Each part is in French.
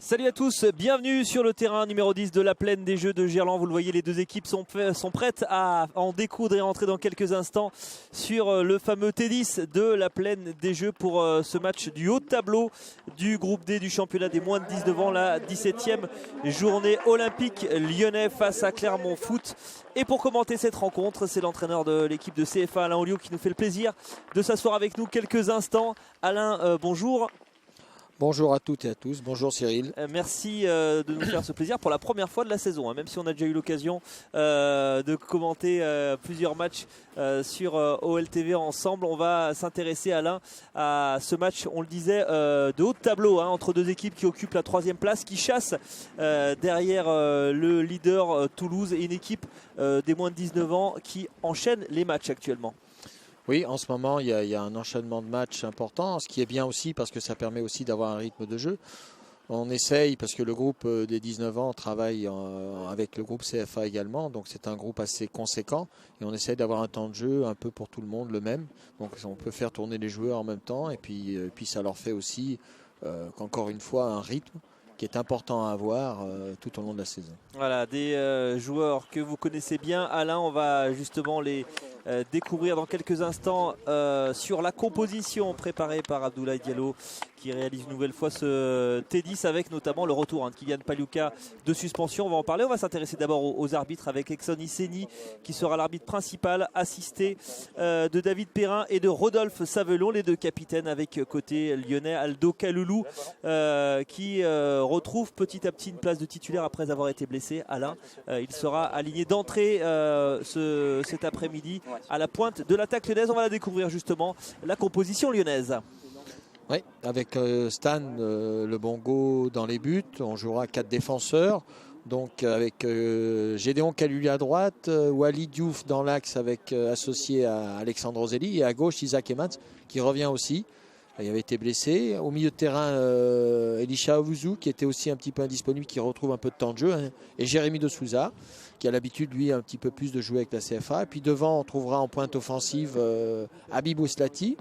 Salut à tous, bienvenue sur le terrain numéro 10 de la Plaine des Jeux de Gerland. Vous le voyez, les deux équipes sont prêtes à en découdre et rentrer dans quelques instants sur le fameux T10 de la Plaine des Jeux pour ce match du haut de tableau du groupe D du championnat des moins de 19 ans, la 17e journée olympique lyonnais face à Clermont Foot. Et pour commenter cette rencontre, c'est l'entraîneur de l'équipe de CFA, Alain Olliot, qui nous fait le plaisir de s'asseoir avec nous quelques instants. Alain, bonjour. Bonjour à toutes et à tous, bonjour Cyril. Merci de nous faire ce plaisir pour la première fois de la saison, même si on a déjà eu l'occasion de commenter plusieurs matchs sur OLTV ensemble. On va s'intéresser, Alain, à ce match, on le disait, de haut de tableau, entre deux équipes qui occupent la 3e place, qui chassent derrière le leader Toulouse, et une équipe des moins de 19 ans qui enchaîne les matchs actuellement. Oui, en ce moment, il y a un enchaînement de matchs important, ce qui est bien aussi parce que ça permet aussi d'avoir un rythme de jeu. On essaye, parce que le groupe des 19 ans travaille avec le groupe CFA également, donc c'est un groupe assez conséquent, et on essaye d'avoir un temps de jeu un peu pour tout le monde le même. Donc on peut faire tourner les joueurs en même temps, et puis ça leur fait aussi, qu'encore une fois, un rythme qui est important à avoir tout au long de la saison. Voilà, des joueurs que vous connaissez bien. Alain, on va justement les découvrir dans quelques instants sur la composition préparée par Abdoulaye Diallo, qui réalise une nouvelle fois ce T10 avec notamment le retour de Kylian Pagliuca de suspension. On va en parler. On va s'intéresser d'abord aux arbitres avec Exxon Isseni qui sera l'arbitre principal, assisté de David Perrin et de Rodolphe Savelon, les deux capitaines, avec côté lyonnais Aldo Kaloulou qui retrouve petit à petit une place de titulaire après avoir été blessé. Alain, il sera aligné d'entrée cet après-midi à la pointe de l'attaque lyonnaise. On va la découvrir justement, la composition lyonnaise. Oui, avec Stan le Bongo dans les buts, on jouera 4 défenseurs. Donc avec Gédéon Kaluli à droite, Wally Diouf dans l'axe avec associé à Alexandre Roselli, et à gauche Isaac Emans qui revient aussi. Il avait été blessé. Au milieu de terrain, Elisha Owuzu qui était aussi un petit peu indisponible, qui retrouve un peu de temps de jeu, et Jérémy de Souza qui a l'habitude, lui, un petit peu plus de jouer avec la CFA. Et puis devant, on trouvera en pointe offensive Habib Ouslati,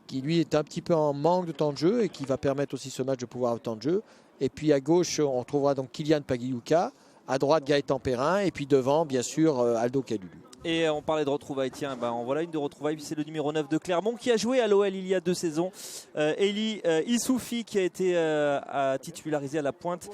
qui lui est un petit peu en manque de temps de jeu et qui va permettre aussi ce match de pouvoir avoir temps de jeu. Et puis à gauche, on trouvera donc Kylian Pagliuca, à droite Gaëtan Perrin, et puis devant, bien sûr, Aldo Kaloulou. Et on parlait de retrouvailles, tiens, en voilà une de retrouvailles, c'est le numéro 9 de Clermont qui a joué à l'OL il y a 2 saisons. Eli Issoufi, qui a été titularisé à la pointe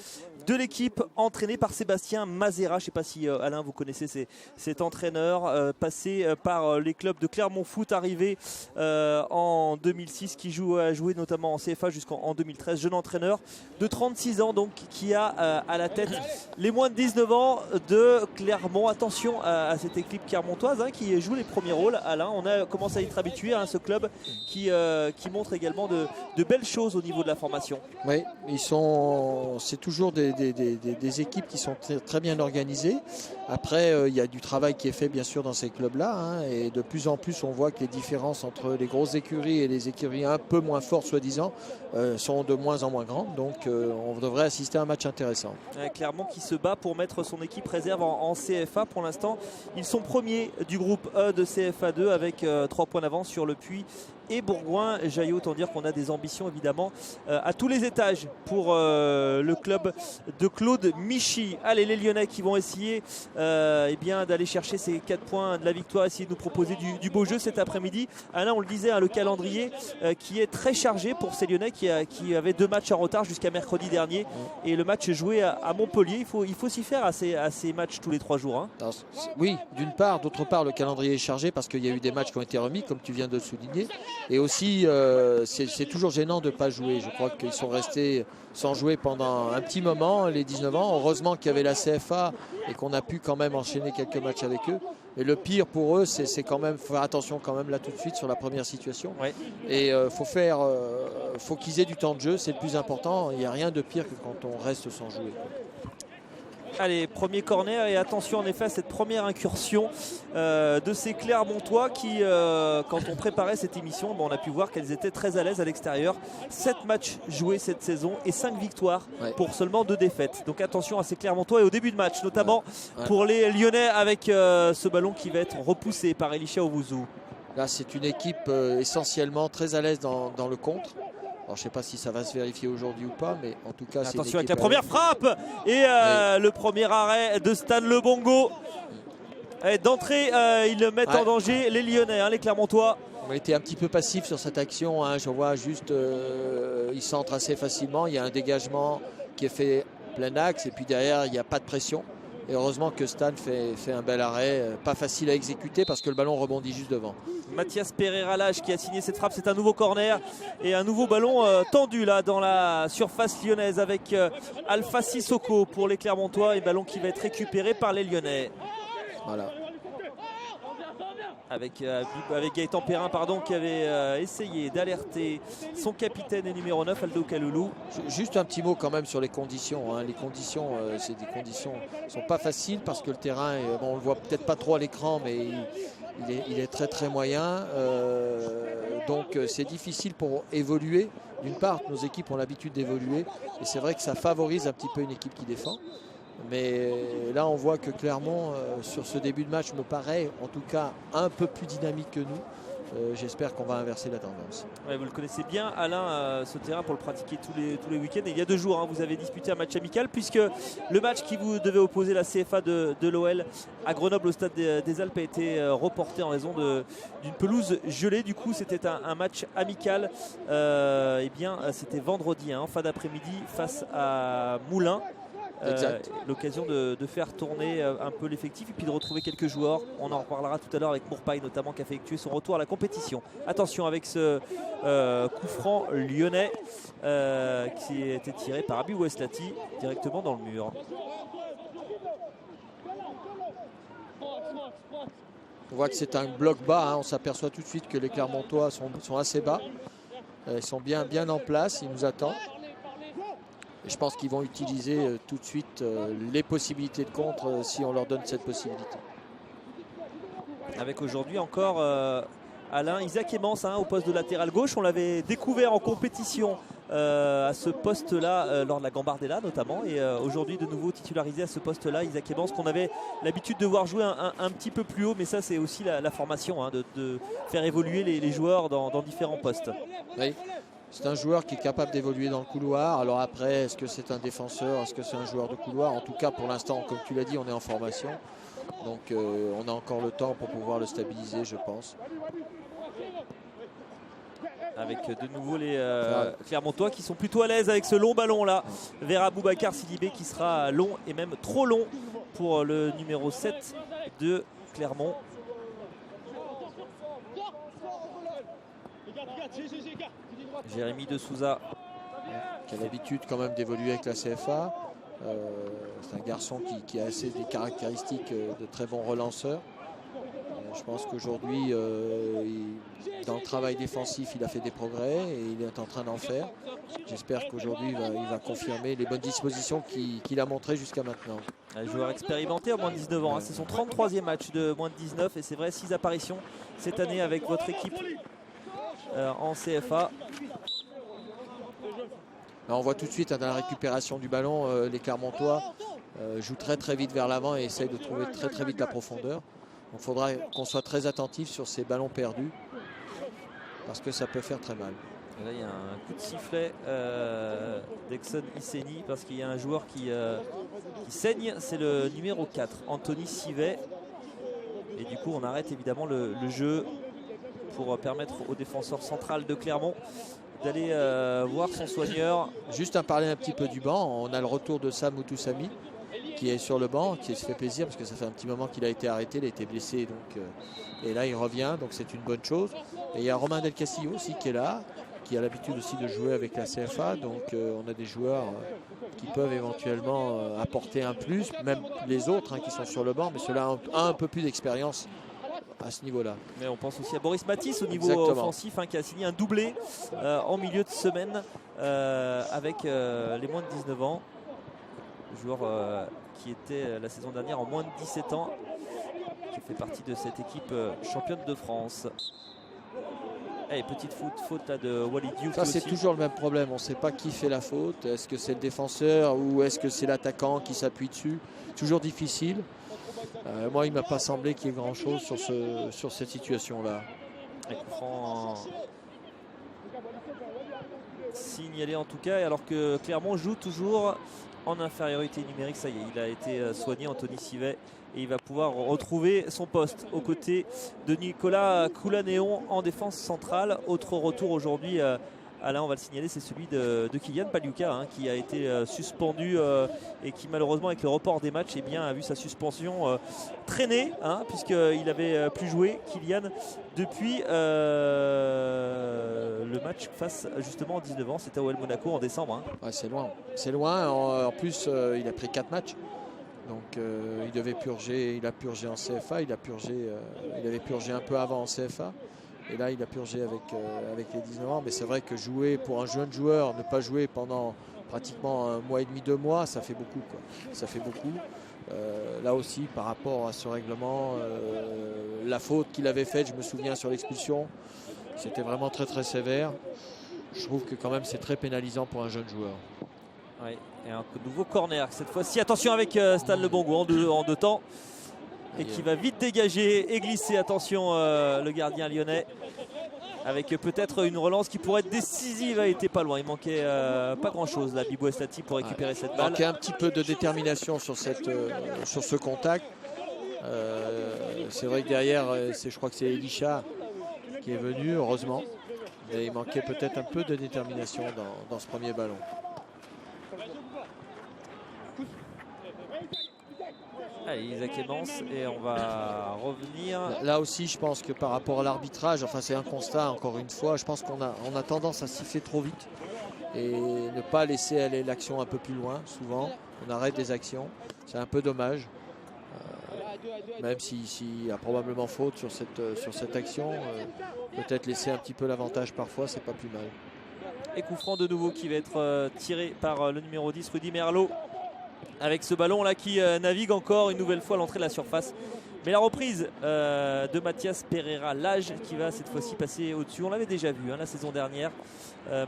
de l'équipe, entraîné par Sébastien Mazera. Je ne sais pas si Alain, vous connaissez cet entraîneur passé par les clubs de Clermont Foot, arrivé en 2006, qui a joué notamment en CFA jusqu'en 2013. Jeune entraîneur de 36 ans, donc, qui a à la tête les moins de 19 ans de Clermont. Attention à cette équipe clermontoise qui joue les premiers rôles. Alain, on a commencé à être habitué à ce club qui montre également de belles choses au niveau de la formation. Oui, c'est toujours des équipes qui sont très bien organisées. Après, il y a du travail qui est fait bien sûr dans ces clubs-là, et de plus en plus on voit que les différences entre les grosses écuries et les écuries un peu moins fortes soi-disant sont de moins en moins grandes. Donc on devrait assister à un match intéressant. Clermont qui se bat pour mettre son équipe réserve en CFA. Pour l'instant, ils sont premiers du groupe E de CFA 2 avec 3 points d'avance sur le Puy et Bourgoin-Jallieu. Autant dire qu'on a des ambitions évidemment à tous les étages pour le club de Claude Michy. Allez, les Lyonnais qui vont essayer d'aller chercher ces 4 points de la victoire, essayer de nous proposer du beau jeu cet après-midi. Alain, on le disait, le calendrier qui est très chargé pour ces Lyonnais qui avaient 2 matchs en retard jusqu'à mercredi dernier, et le match joué à Montpellier. Il faut s'y faire à ces matchs tous les 3 jours. Alors, oui, d'une part. D'autre part, le calendrier est chargé parce qu'il y a eu des matchs qui ont été remis, comme tu viens de le souligner. Et aussi, c'est toujours gênant de ne pas jouer. Je crois qu'ils sont restés sans jouer pendant un petit moment, les 19 ans. Heureusement qu'il y avait la CFA et qu'on a pu quand même enchaîner quelques matchs avec eux. Et le pire pour eux, c'est quand même faire attention quand même là tout de suite sur la première situation. Ouais. Et faut qu'ils aient du temps de jeu, c'est le plus important. Il n'y a rien de pire que quand on reste sans jouer. Allez, premier corner, et attention en effet à cette première incursion de ces Clermontois qui, quand on préparait cette émission, on a pu voir qu'elles étaient très à l'aise à l'extérieur. 7 matchs joués cette saison et 5 victoires pour seulement 2 défaites. Donc attention à ces Clermontois et au début de match, notamment pour les Lyonnais, avec ce ballon qui va être repoussé par Elisha Owuzu. Là, c'est une équipe essentiellement très à l'aise dans le contre. Alors je ne sais pas si ça va se vérifier aujourd'hui ou pas, mais en tout cas c'est attention avec la première frappe et le premier arrêt de Stan Le Bongo. D'entrée, ils le mettent en danger, les Lyonnais, hein, les Clermontois. On a été un petit peu passif sur cette action, hein. Je vois juste, il centre assez facilement, il y a un dégagement qui est fait plein axe et puis derrière il n'y a pas de pression. Et heureusement que Stan fait un bel arrêt, pas facile à exécuter parce que le ballon rebondit juste devant. Mathias Pereira-Lage qui a signé cette frappe, c'est un nouveau corner et un nouveau ballon tendu là dans la surface lyonnaise avec Alpha Sissoko pour les Clermontois et ballon qui va être récupéré par les Lyonnais. Voilà. Avec Gaëtan Perrin qui avait essayé d'alerter son capitaine et numéro 9 Aldo Kaloulou. Juste un petit mot quand même sur les conditions, hein. Les conditions, c'est des conditions sont pas faciles parce que le terrain, bon, on le voit peut-être pas trop à l'écran, mais il est très très moyen. Donc c'est difficile pour évoluer. D'une part, nos équipes ont l'habitude d'évoluer et c'est vrai que ça favorise un petit peu une équipe qui défend. Mais là on voit que Clermont sur ce début de match me paraît en tout cas un peu plus dynamique que nous. J'espère qu'on va inverser la tendance. Ouais, vous le connaissez bien Alain, ce terrain pour le pratiquer tous les week-ends. Et il y a 2 jours hein, vous avez disputé un match amical puisque le match qui vous devait opposer la CFA de l'OL à Grenoble au stade des Alpes a été reporté en raison d'une pelouse gelée. Du coup c'était un match amical. Eh bien c'était vendredi hein, en fin d'après-midi face à Moulins. L'occasion de faire tourner un peu l'effectif et puis de retrouver quelques joueurs. On en reparlera tout à l'heure avec Mourpaille notamment qui a effectué son retour à la compétition. Attention avec ce coup franc lyonnais qui a été tiré par Abi Oueslati directement dans le mur. On voit que c'est un bloc bas, hein. On s'aperçoit tout de suite que les Clermontois sont assez bas. Ils sont bien en place, ils nous attendent. Et je pense qu'ils vont utiliser tout de suite les possibilités de contre si on leur donne cette possibilité. Avec aujourd'hui encore Alain Isaac Emmens hein, au poste de latéral gauche. On l'avait découvert en compétition à ce poste-là lors de la Gambardella notamment. Et aujourd'hui de nouveau titularisé à ce poste-là, Isaac Emmens qu'on avait l'habitude de voir jouer un petit peu plus haut. Mais ça c'est aussi la formation, hein, de faire évoluer les joueurs dans différents postes. Oui. C'est un joueur qui est capable d'évoluer dans le couloir. Alors après, est-ce que c'est un défenseur? Est-ce que c'est un joueur de couloir? En tout cas, pour l'instant, comme tu l'as dit, on est en formation. Donc on a encore le temps pour pouvoir le stabiliser, je pense. Avec de nouveau les Clermontois qui sont plutôt à l'aise avec ce long ballon là vers Aboubacar Sidibé qui sera long et même trop long pour le numéro 7 de Clermont. Jérémy de Souza qui a l'habitude quand même d'évoluer avec la CFA. C'est un garçon qui a assez des caractéristiques de très bons relanceurs. Je pense qu'aujourd'hui, dans le travail défensif, il a fait des progrès et il est en train d'en faire. J'espère qu'aujourd'hui, il va confirmer les bonnes dispositions qu'il a montrées jusqu'à maintenant. Un joueur expérimenté à moins de 19 ans. Hein. C'est son 33e match de moins de 19 et c'est vrai, 6 apparitions cette année avec votre équipe en CFA. Là, on voit tout de suite dans la récupération du ballon, les Clermontois jouent très vite vers l'avant et essayent de trouver très vite la profondeur. Donc il faudra qu'on soit très attentif sur ces ballons perdus parce que ça peut faire très mal. Et là il y a un coup de sifflet d'Exxon Isseni parce qu'il y a un joueur qui saigne, c'est le numéro 4, Anthony Sivet. Et du coup on arrête évidemment le jeu pour permettre au défenseur central de Clermont d'aller voir son soigneur. Juste à parler un petit peu du banc, on a le retour de Sam Moutoussamy qui est sur le banc, qui se fait plaisir parce que ça fait un petit moment qu'il a été arrêté, il a été blessé donc, et là il revient, donc c'est une bonne chose. Et il y a Romain Del Castillo aussi qui est là, qui a l'habitude aussi de jouer avec la CFA, donc on a des joueurs qui peuvent éventuellement apporter un plus, même les autres qui sont sur le banc, mais ceux-là ont un peu plus d'expérience à ce niveau-là. Mais on pense aussi à Boris Matisse au niveau offensif qui a signé un doublé en milieu de semaine avec les moins de 19 ans. Joueur qui était la saison dernière en moins de 17 ans, qui fait partie de cette équipe championne de France. Et petite faute là de Walid Diouf. Ça c'est toujours le même problème, on ne sait pas qui fait la faute. Est-ce que c'est le défenseur ou est-ce que c'est l'attaquant qui s'appuie dessus? Toujours difficile. Moi il ne m'a pas semblé qu'il y ait grand chose sur cette situation là. Et coup franc signalé en tout cas, alors que Clermont joue toujours en infériorité numérique. Ça y est, il a été soigné, Anthony Civet, et il va pouvoir retrouver son poste aux côtés de Nicolas Coulanéon en défense centrale. Autre retour aujourd'hui, Alain, on va le signaler, c'est celui de Kylian Paliuka, hein, qui a été suspendu et qui malheureusement avec le report des matchs a vu sa suspension traîner, hein, puisqu'il avait plus joué, Kylian, depuis le match face justement en 19 ans, c'était à OL Monaco en décembre. Hein. Ouais, c'est loin, en plus il a pris 4 matchs. Donc il devait purger, il a purgé en CFA, il avait purgé un peu avant en CFA. Et là, il a purgé avec les 19 ans. Mais c'est vrai que jouer pour un jeune joueur, ne pas jouer pendant pratiquement 1 mois et demi, 2 mois, ça fait beaucoup, quoi. Ça fait beaucoup. Là aussi, par rapport à ce règlement, la faute qu'il avait faite, je me souviens sur l'expulsion, c'était vraiment très très sévère. Je trouve que quand même c'est très pénalisant pour un jeune joueur. Oui, et un nouveau corner cette fois-ci. Attention avec Stan Le Bongo en deux temps. Et qui va vite dégager et glisser, attention le gardien lyonnais, avec peut-être une relance qui pourrait être décisive. A été pas loin, il manquait pas grand chose là, Bibou Estati, pour récupérer cette balle. Il manquait un petit peu de détermination sur ce contact. C'est vrai que derrière, je crois que c'est Elisha qui est venu, heureusement. Et il manquait peut-être un peu de détermination dans ce premier ballon. Allez, Isaac Emmons, et on va revenir. Là aussi, je pense que par rapport à l'arbitrage, enfin c'est un constat encore une fois, je pense qu'on a tendance à siffler trop vite et ne pas laisser aller l'action un peu plus loin. Souvent, on arrête des actions. C'est un peu dommage. Même s'il y a probablement faute sur cette action, peut-être laisser un petit peu l'avantage parfois, c'est pas plus mal. Et coup franc de nouveau qui va être tiré par le numéro 10, Rudy Merlot. Avec ce ballon là qui navigue encore une nouvelle fois à l'entrée de la surface. Mais la reprise de Mathias Pereira Lage qui va cette fois-ci passer au-dessus. On l'avait déjà vu la saison dernière.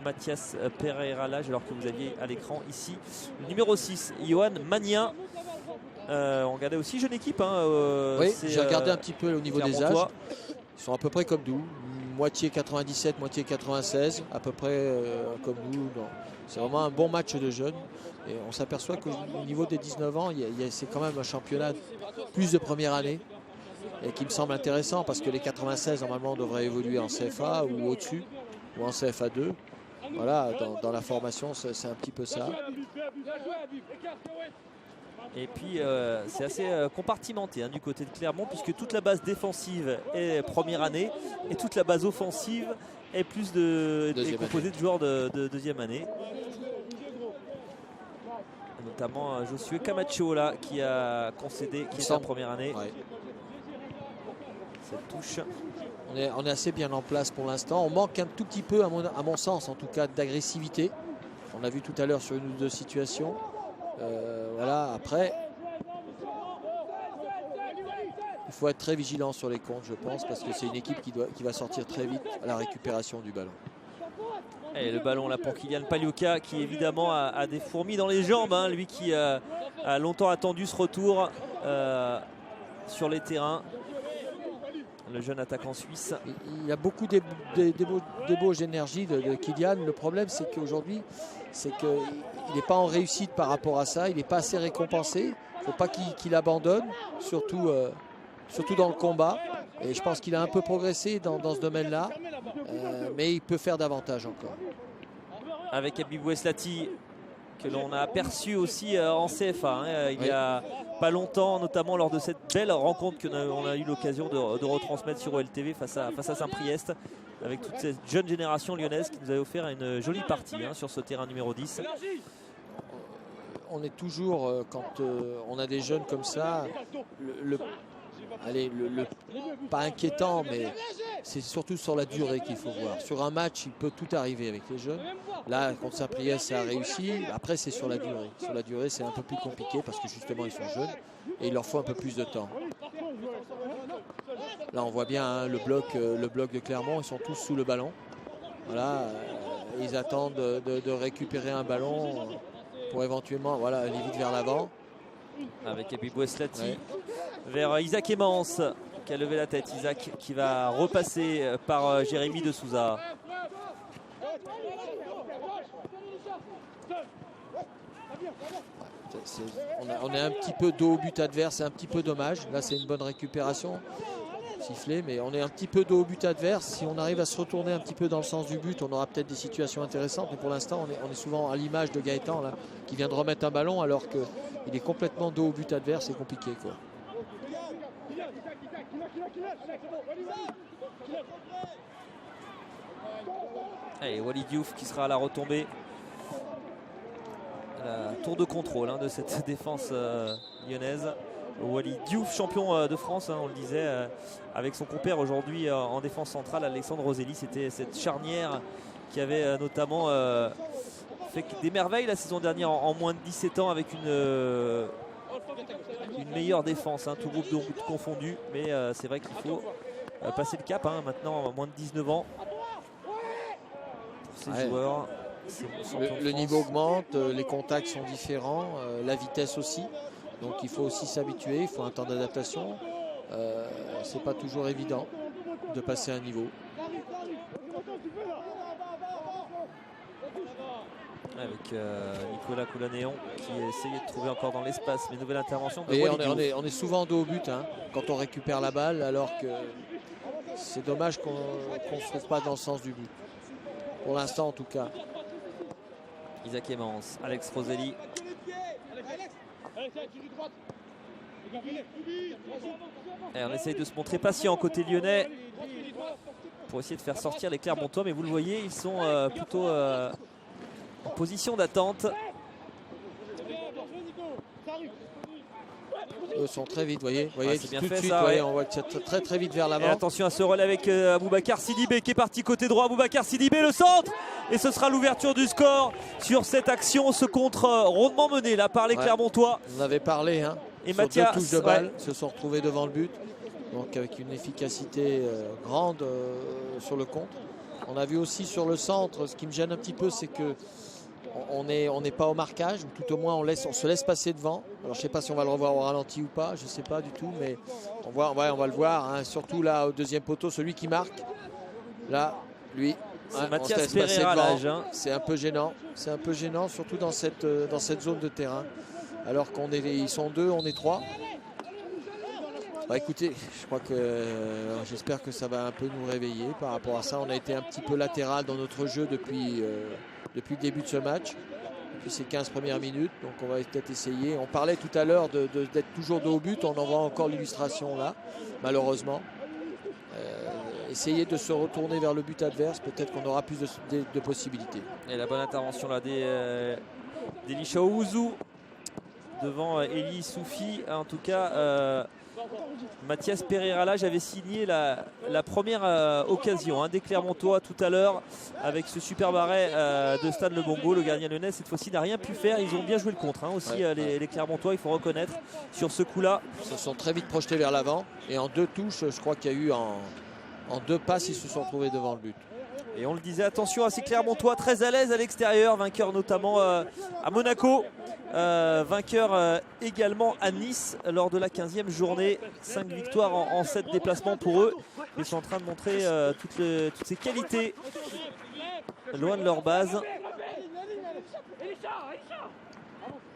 Mathias Pereira Lage, alors que vous aviez à l'écran ici le numéro 6, Johan Magnin. On regardait aussi jeune équipe. Oui, j'ai regardé un petit peu au niveau des âges. Ils sont à peu près comme nous. Moitié 97, moitié 96, à peu près comme nous. C'est vraiment un bon match de jeunes. Et on s'aperçoit qu'au niveau des 19 ans, c'est quand même un championnat plus de première année. Et qui me semble intéressant parce que les 96, normalement, devraient évoluer en CFA ou au-dessus, ou en CFA 2. Voilà, dans la formation, c'est un petit peu ça. Et puis c'est assez compartimenté du côté de Clermont, puisque toute la base défensive est première année et toute la base offensive est composée de joueurs de deuxième année. Notamment Josué Camacho là, qui a concédé, qui est en première année. Ouais. Cette touche. On est assez bien en place pour l'instant. On manque un tout petit peu, à mon sens en tout cas, d'agressivité. On l'a vu tout à l'heure sur une ou deux situations. Voilà, après il faut être très vigilant sur les comptes, je pense, parce que c'est une équipe qui va sortir très vite à la récupération du ballon. Et le ballon là pour Kylian Paliuka, qui évidemment a des fourmis dans les jambes, lui qui a longtemps attendu ce retour sur les terrains. Le jeune attaquant suisse. Il y a beaucoup d'ébauches d'énergie de Kylian. Le problème, c'est qu'aujourd'hui, il n'est pas en réussite par rapport à ça. Il n'est pas assez récompensé. Il ne faut pas qu'il abandonne, surtout dans le combat. Et je pense qu'il a un peu progressé dans ce domaine-là. Mais il peut faire davantage encore. Avec Abibou Eslati, que l'on a aperçu aussi en CFA il y a pas longtemps, notamment lors de cette belle rencontre qu'on a eu l'occasion de retransmettre sur OLTV face à Saint-Priest, avec toute cette jeune génération lyonnaise qui nous avait offert une jolie partie sur ce terrain numéro 10. On est toujours, quand on a des jeunes comme ça, pas inquiétant, mais c'est surtout sur la durée qu'il faut voir. Sur un match, il peut tout arriver avec les jeunes. Là, contre Saint-Priest, ça a réussi. Après, c'est sur la durée. Sur la durée, c'est un peu plus compliqué parce que justement, ils sont jeunes et il leur faut un peu plus de temps. Là, on voit bien le bloc de Clermont. Ils sont tous sous le ballon. Voilà, ils attendent de récupérer un ballon pour éventuellement aller vite vers l'avant. Avec Abibou Eslati vers Isaac Emmons qui a levé la tête. Isaac qui va repasser par Jérémy de Souza. on est un petit peu dos au but adverse, c'est un petit peu dommage. Là, c'est une bonne récupération, sifflé, mais on est un petit peu dos au but adverse. Si on arrive à se retourner un petit peu dans le sens du but, on aura peut-être des situations intéressantes. Mais pour l'instant, on est souvent à l'image de Gaëtan, là, qui vient de remettre un ballon alors qu'il est complètement dos au but adverse. C'est compliqué, quoi. Allez, Walid Diouf qui sera à la retombée. La tour de contrôle de cette défense lyonnaise. Walid Diouf, champion de France, on le disait, avec son compère aujourd'hui en défense centrale, Alexandre Roselli. C'était cette charnière qui avait notamment fait des merveilles la saison dernière en moins de 17 ans avec une meilleure défense, tout groupe de confondu. Mais c'est vrai qu'il faut passer le cap maintenant, moins de 19 ans. Pour ces joueurs. Le niveau augmente, les contacts sont différents, la vitesse aussi. Donc il faut aussi s'habituer, il faut un temps d'adaptation. C'est pas toujours évident de passer un niveau. Avec Nicolas Coulanéon qui essayait de trouver encore dans l'espace, mais nouvelle intervention de et on est souvent dos au but quand on récupère la balle, alors que c'est dommage qu'on ne se trouve pas dans le sens du but. Pour l'instant en tout cas. Isaac Emmens, Alex Roselli. Et on essaye de se montrer patient côté lyonnais pour essayer de faire sortir les Clermontois, mais vous le voyez, ils sont plutôt en position d'attente. Eux sont très vite, vous voyez, c'est bien tout fait, de suite, ça, on voit que c'est très très vite vers l'avant. Attention à ce relais avec Aboubacar Sidibé qui est parti côté droit. Aboubacar Sidibé, le centre, et ce sera l'ouverture du score sur cette action, ce contre rondement mené là par les Clermontois. On avait parlé, et sur Mathias, 2 touches de balle, se sont retrouvés devant le but, donc avec une efficacité grande sur le contre. On a vu aussi sur le centre, ce qui me gêne un petit peu, c'est que on n'est pas au marquage, ou tout au moins on se laisse passer devant. Alors je ne sais pas si on va le revoir au ralenti ou pas, je ne sais pas du tout, mais on va le voir, surtout là au deuxième poteau, celui qui marque. Là, lui, c'est Mathias Pereira à l'âge. C'est un peu gênant, surtout dans cette zone de terrain. Alors ils sont 2, on est 3. Écoutez, je crois que j'espère que ça va un peu nous réveiller par rapport à ça. On a été un petit peu latéral dans notre jeu depuis le début de ce match, depuis ces 15 premières minutes. Donc on va peut-être essayer. On parlait tout à l'heure d'être toujours dos au but. On en voit encore l'illustration là, malheureusement. Essayer de se retourner vers le but adverse, peut-être qu'on aura plus de possibilités. Et la bonne intervention là d'Elisha Ouzou devant Eli Soufi. En tout cas, Mathias Pereira là, j'avais signé la première occasion des Clermontois tout à l'heure avec ce superbe arrêt de Stan Le Bongo. Le gardien lyonnais cette fois-ci n'a rien pu faire. Ils ont bien joué le contre aussi, les Clermontois, il faut reconnaître sur ce coup là. Ils se sont très vite projetés vers l'avant et en 2 touches, je crois qu'il y a eu en 2 passes, ils se sont retrouvés devant le but. Et on le disait, attention à ces Clermontois très à l'aise à l'extérieur, vainqueur notamment à Monaco, vainqueur également à Nice lors de la 15e journée. 5 victoires en 7 déplacements pour eux. Ils sont en train de montrer toutes ces qualités loin de leur base.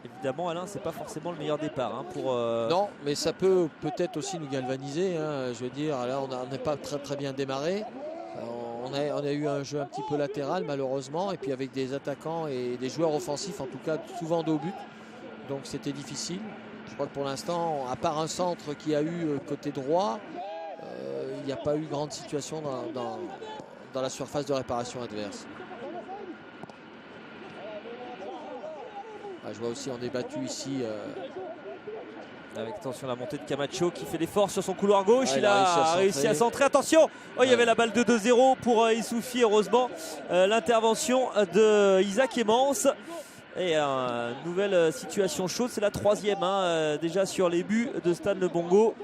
Évidemment, Alain, c'est pas forcément le meilleur départ pour. Non, mais ça peut peut-être aussi nous galvaniser. Je veux dire, là, on n'est pas très bien démarré. On a eu un jeu un petit peu latéral malheureusement, et puis avec des attaquants et des joueurs offensifs en tout cas souvent dos au but, donc c'était difficile. Je crois que pour l'instant, à part un centre qui a eu côté droit, il n'y a pas eu grande situation dans la surface de réparation adverse. Je vois aussi on est battu ici avec attention la montée de Camacho qui fait l'effort sur son couloir gauche. Il a réussi à centrer. Attention, il y avait la balle de 2-0 pour Isoufi. Heureusement, l'intervention de Isaac Emmens. Et une nouvelle situation chaude. C'est la 3e déjà sur les buts de Stan Le Bongo.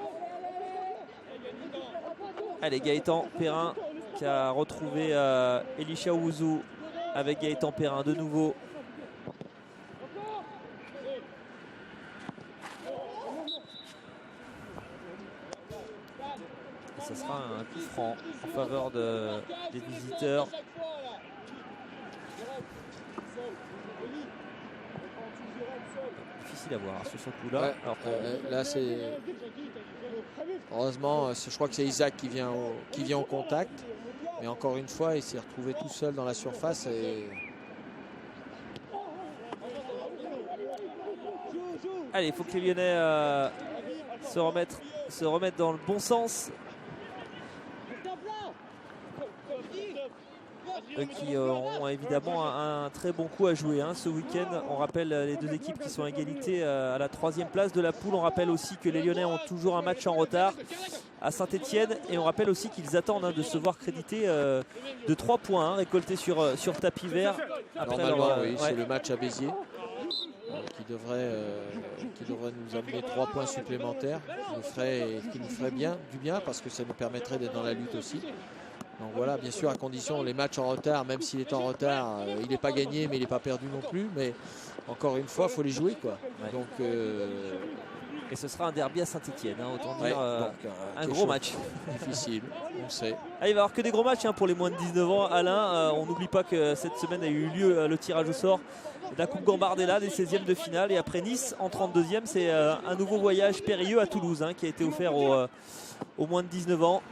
Allez, Gaëtan Perrin qui a retrouvé Elisha Ouzou avec Gaëtan Perrin de nouveau. Ce sera un coup franc en faveur des visiteurs. Difficile à voir hein, sur ce coup-là. Ouais, là, c'est. Heureusement, je crois que c'est Isaac qui vient au contact. Mais encore une fois, il s'est retrouvé tout seul dans la surface. Allez, il faut que les Lyonnais se remettent dans le bon sens. Qui ont évidemment un très bon coup à jouer hein, ce week-end. On rappelle les deux équipes qui sont à égalité à la 3e place de la poule. On rappelle aussi que les Lyonnais ont toujours un match en retard à Saint-Etienne. Et on rappelle aussi qu'ils attendent hein, de se voir créditer de 3 points hein, récoltés sur tapis vert. Après normalement, oui, c'est le match à Béziers qui devrait nous amener 3 points supplémentaires. Qui nous ferait du bien parce que ça nous permettrait d'être dans la lutte aussi. Donc voilà, bien sûr, à condition, les matchs en retard, même s'il est en retard, il n'est pas gagné, mais il n'est pas perdu non plus. Mais encore une fois, il faut les jouer, quoi. Ouais. Donc, et ce sera un derby à Saint-Etienne, hein, autant dire un gros match. Difficile, on sait. Ah, il va y avoir que des gros matchs hein, pour les moins de 19 ans. Alain, on n'oublie pas que cette semaine a eu lieu le tirage au sort de la Coupe Gambardella des 16e de finale. Et après Nice, en 32e, c'est un nouveau voyage périlleux à Toulouse hein, qui a été offert aux moins de 19 ans.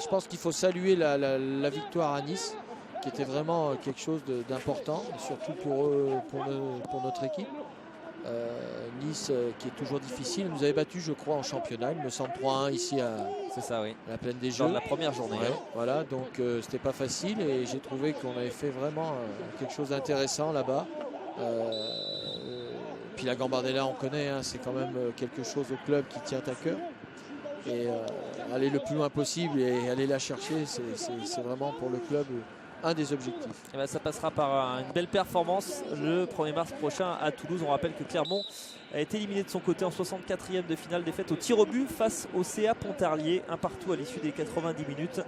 Je pense qu'il faut saluer la victoire à Nice, qui était vraiment quelque chose d'important, surtout pour notre équipe. Nice, qui est toujours difficile, nous avait battu, je crois, en championnat. Il me semble 3-1 ici à la Plaine des Jeux. Dans la première journée. Ouais, voilà, donc c'était pas facile et j'ai trouvé qu'on avait fait vraiment quelque chose d'intéressant là-bas. Puis la Gambardella, on connaît, hein, c'est quand même quelque chose au club qui tient à cœur. Et aller le plus loin possible et aller la chercher, c'est vraiment pour le club un des objectifs. Et ben, ça passera par une belle performance le 1er mars prochain à Toulouse. On rappelle que Clermont a été éliminé de son côté en 64e de finale, défaite au tir au but face au CA Pontarlier, un partout à l'issue des 90 minutes.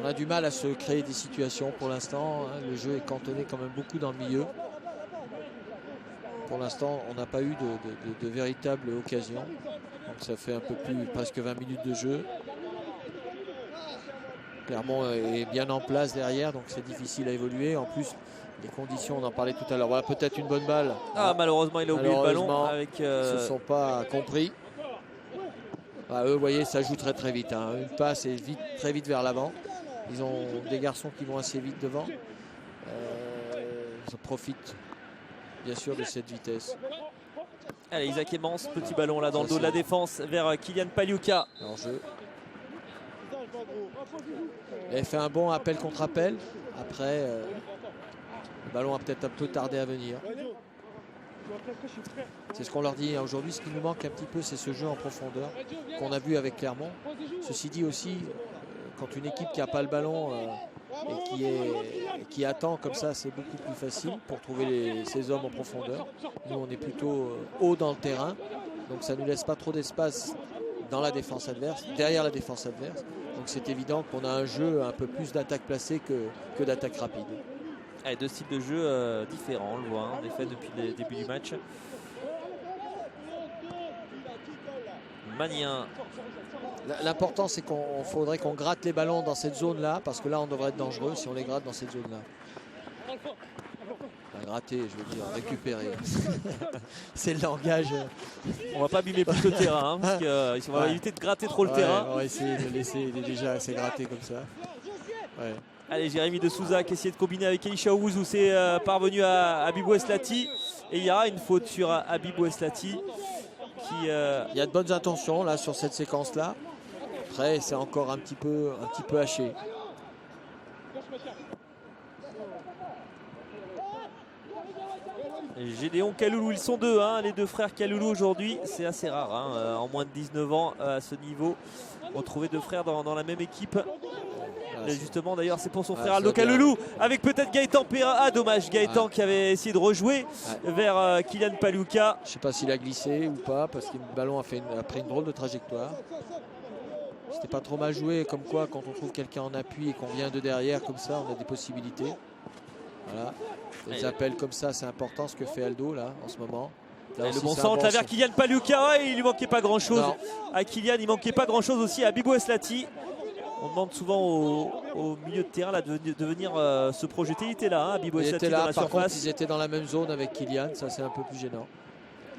On a du mal à se créer des situations pour l'instant, hein. Le jeu est cantonné quand même beaucoup dans le milieu. Pour l'instant, on n'a pas eu de véritable occasion. Donc ça fait un peu plus, presque 20 minutes de jeu. Clermont est bien en place derrière, donc c'est difficile à évoluer. En plus, les conditions, on en parlait tout à l'heure. Voilà, peut-être une bonne balle. Ah, malheureusement, il a oublié le ballon. Avec, ils ne se sont pas compris. Ah, eux, vous voyez, ça joue très très vite. Hein. Une passe et très vite vers l'avant. Ils ont des garçons qui vont assez vite devant. Ils profitent bien sûr de cette vitesse. Allez, Isaac Emmans, petit ballon là dans le dos de la défense vers Kylian Paliuka. En jeu. Il fait un bon appel contre appel. Après, le ballon a peut-être un peu tardé à venir. C'est ce qu'on leur dit aujourd'hui. Ce qui nous manque un petit peu, c'est ce jeu en profondeur qu'on a vu avec Clermont. Ceci dit aussi, quand une équipe qui n'a pas le ballon et qui attend comme ça, c'est beaucoup plus facile pour trouver ses hommes en profondeur. Nous, on est plutôt haut dans le terrain, donc ça ne nous laisse pas trop d'espace dans la défense adverse, derrière la défense adverse. Donc c'est évident qu'on a un jeu un peu plus d'attaque placée que d'attaque rapide. Allez, deux styles de jeu différents, on le voit en effet depuis le début du match. Magnin. L'important, c'est qu'on faudrait qu'on gratte les ballons dans cette zone-là, parce que là, on devrait être dangereux si on les gratte dans cette zone-là. Enfin, gratter, je veux dire, récupérer. C'est le langage. On va pas abîmer plus le terrain, hein, parce qu'on va éviter de gratter trop le terrain. On va essayer de laisser, il est déjà assez gratté comme ça. Ouais. Allez, Jérémy de Souza qui essaie de combiner avec Elisha Ouzou, c'est parvenu à Habib Oueslati. Et il y aura une faute sur Habib Oueslati. Il y a de bonnes intentions là sur cette séquence-là. Après, c'est encore un petit peu haché. Gédéon Kaloulou, ils sont deux, hein, les deux frères Kaloulou aujourd'hui. C'est assez rare, hein, en moins de 19 ans à ce niveau. Retrouver deux frères dans la même équipe. Et justement, d'ailleurs, c'est pour son frère Aldo Kaloulou avec peut-être Gaëtan Perrin. Ah, dommage, Gaëtan qui avait essayé de rejouer vers Kylian Paliuka. Je ne sais pas s'il a glissé ou pas, parce que le ballon a pris une drôle de trajectoire. C'était pas trop mal joué, comme quoi, quand on trouve quelqu'un en appui et qu'on vient de derrière, comme ça, on a des possibilités. Voilà. Des appels comme ça, c'est important ce que fait Aldo là en ce moment. Là le bon centre là vers Kylian Paliuka, il lui manquait pas grand chose. À Kylian, il manquait pas grand chose aussi à Habib Oueslati. On demande souvent au milieu de terrain là, de venir se projeter. Il était là, hein, Bibo Il Essati était dans là, la par surface. contre ils étaient dans la même zone avec Kylian, ça c'est un peu plus gênant.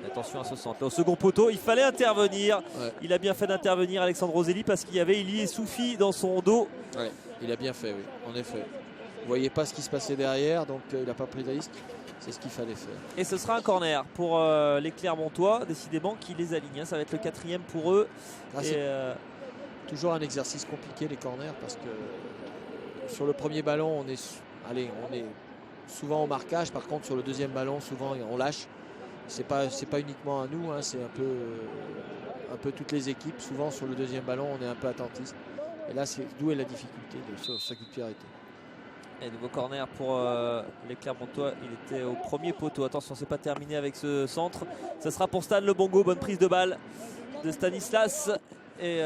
Attention à ce centre. Là, au second poteau, il fallait intervenir. Ouais. Il a bien fait d'intervenir Alexandre Roselli parce qu'il y avait Ili Soufi dans son dos. Ouais, il a bien fait, oui, en effet. Vous voyez pas ce qui se passait derrière, donc il n'a pas pris de risque. C'est ce qu'il fallait faire. Et ce sera un corner pour les Clermontois, décidément, qui les aligne. Ça va être le 4e pour eux. Toujours un exercice compliqué, les corners, parce que sur le premier ballon, on est souvent au marquage. Par contre, sur le deuxième ballon, souvent on lâche. C'est pas uniquement à nous, hein, c'est un peu toutes les équipes. Souvent sur le deuxième ballon, on est un peu attentiste. Et là, c'est d'où est la difficulté de sa régularité. Et nouveau corner pour les Clermontois. Il était au premier poteau. Attention, c'est pas terminé avec ce centre. Ça sera pour Stan Le Bongo. Bonne prise de balle de Stanislas. Et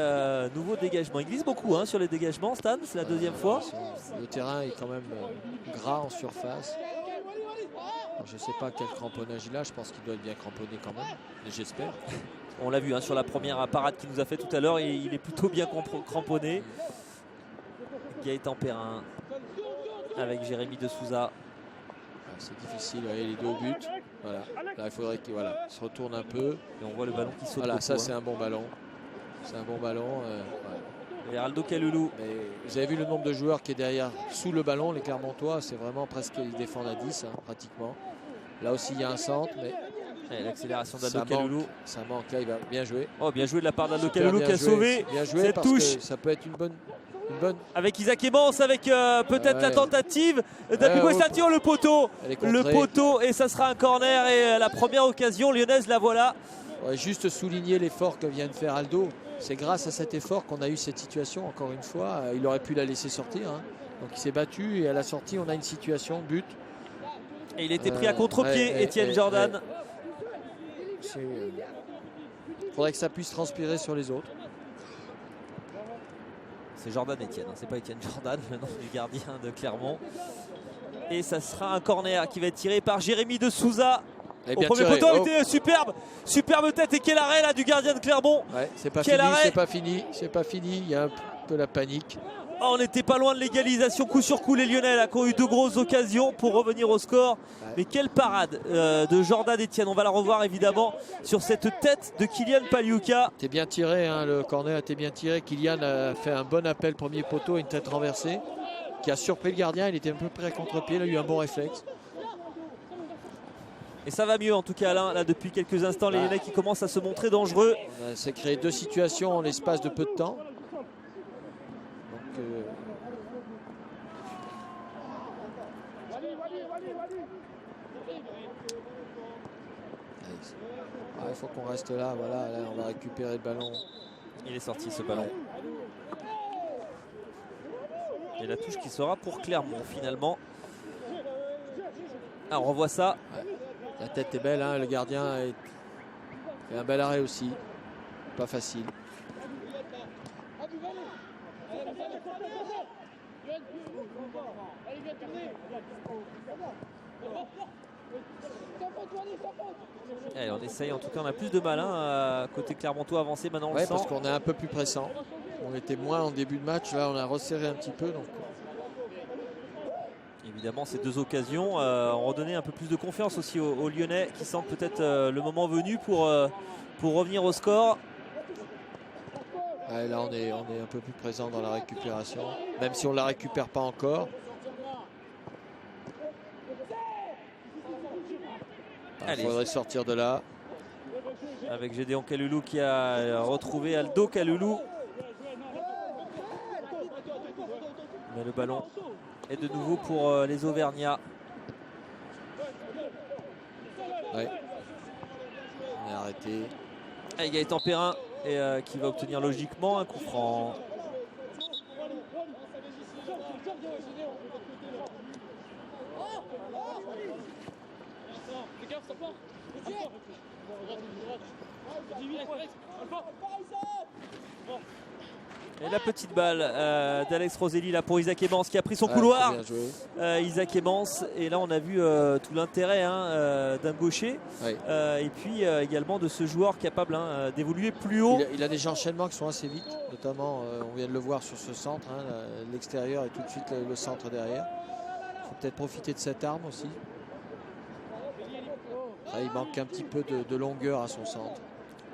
nouveau dégagement. Il glisse beaucoup hein, sur les dégagements, Stan. C'est la deuxième fois. Le terrain est quand même gras en surface. Alors, je ne sais pas quel cramponnage il a. Je pense qu'il doit être bien cramponné quand même. J'espère. On l'a vu hein, sur la première parade qu'il nous a fait tout à l'heure. Il est plutôt bien cramponné. Gaëtan Perrin avec Jérémy de Souza. C'est difficile, voyez, les deux au but. Voilà. Là, il faudrait qu'il se retourne un peu. Et on voit le ballon qui saute. Voilà, ça c'est un bon ballon. C'est un bon ballon. Et Aldo Kaloulou. Mais vous avez vu le nombre de joueurs qui est derrière, sous le ballon. Les Clermontois, c'est vraiment presque, ils défendent à 10, hein, pratiquement. Là aussi, il y a un centre, mais l'accélération d'Aldo Kaloulou. Ça manque, là, il va bien jouer. Oh, bien joué de la part d'Aldo Kaloulou qui a sauvé bien joué cette parce touche. Que ça peut être une bonne. Avec Isaac Emmons, avec peut-être la tentative d'Abibo Essati, le poteau. Le poteau, et ça sera un corner. Et la première occasion lyonnaise, la voilà. Ouais, juste souligner l'effort que vient de faire Aldo. C'est grâce à cet effort qu'on a eu cette situation, encore une fois. Il aurait pu la laisser sortir. Hein. Donc il s'est battu et à la sortie, on a une situation, but. Et il était pris à contre-pied, Étienne Jordan. Il faudrait que ça puisse transpirer sur les autres. C'est Jordan Étienne, hein. C'est pas Étienne Jordan, le nom du gardien de Clermont. Et ça sera un corner qui va être tiré par Jérémy de Souza. Au premier poteau, il était superbe tête. Et quel arrêt là du gardien de Clermont. Ouais, c'est pas fini, c'est pas fini. Il y a un peu la panique. Oh, on n'était pas loin de l'égalisation, coup sur coup. Les Lyonnais là, qui ont eu de grosses occasions pour revenir au score. Ouais. Mais quelle parade de Jordan Étienne. On va la revoir évidemment sur cette tête de Kylian Paliuka. T'es bien tiré, hein, le corner était bien tiré. Kylian a fait un bon appel, premier poteau, une tête renversée, qui a surpris le gardien. Il était un peu près à contre-pied, il a eu un bon réflexe. Et ça va mieux en tout cas Alain, là depuis quelques instants, les Lyonnais qui commencent à se montrer dangereux. On s'est créé 2 situations en l'espace de peu de temps. Donc, il faut qu'on reste là, voilà, là, on va récupérer le ballon. Il est sorti ce ballon. Et la touche qui sera pour Clermont finalement. Alors on revoit ça. Ouais. La tête est belle, hein, le gardien fait un bel arrêt aussi. Pas facile. Allez, on essaye, en tout cas on a plus de mal hein, côté Clermontois avancé maintenant. Ouais, parce qu'on est un peu plus pressant. On était moins en début de match, là on a resserré un petit peu. Donc. Évidemment, ces 2 occasions ont redonné un peu plus de confiance aussi aux Lyonnais qui sentent peut-être le moment venu pour revenir au score. Ouais, là, on est un peu plus présent dans la récupération, même si on ne la récupère pas encore. Il faudrait sortir de là. Avec Gédéon Kaloulou qui a retrouvé Aldo Kaloulou. Mais le ballon est de nouveau pour les Auvergnats. Ouais. On est arrêté. Et Gaëtan Perrin qui va obtenir logiquement un coup franc. Et la petite balle d'Alex Roselli là pour Isaac Emmens qui a pris son couloir. Isaac Emmens, et là on a vu tout l'intérêt d'un gaucher, et puis également de ce joueur capable d'évoluer plus haut. Il a des enchaînements qui sont assez vite, notamment on vient de le voir sur ce centre, l'extérieur et tout de suite le centre derrière. Il faut peut-être profiter de cette arme aussi. Il manque un petit peu de longueur à son centre.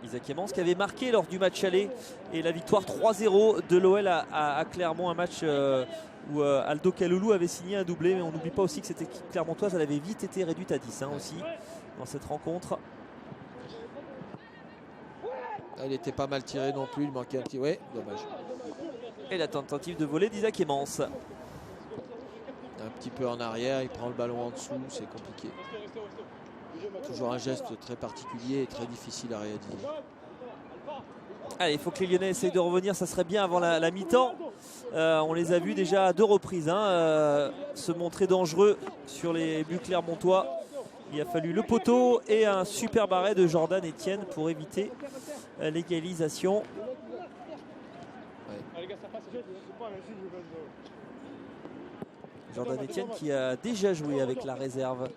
Isaac Emmens qui avait marqué lors du match aller et la victoire 3-0 de l'OL à Clermont, un match où Aldo Kaloulou avait signé un doublé, mais on n'oublie pas aussi que cette équipe clermontoise elle avait vite été réduite à 10 aussi dans cette rencontre. Il était pas mal tiré non plus, il manquait un petit... Ouais, dommage. Et la tentative de volée d'Isaac Emmens. Un petit peu en arrière, il prend le ballon en dessous, c'est compliqué. Toujours un geste très particulier et très difficile à réaliser. Allez, il faut que les Lyonnais essayent de revenir, ça serait bien avant la mi-temps. On les a vus déjà à 2 reprises se montrer dangereux sur les buts clermontois. Il a fallu le poteau et un super arrêt de Jordan Etienne pour éviter l'égalisation. Jordan Etienne qui a déjà joué avec la réserve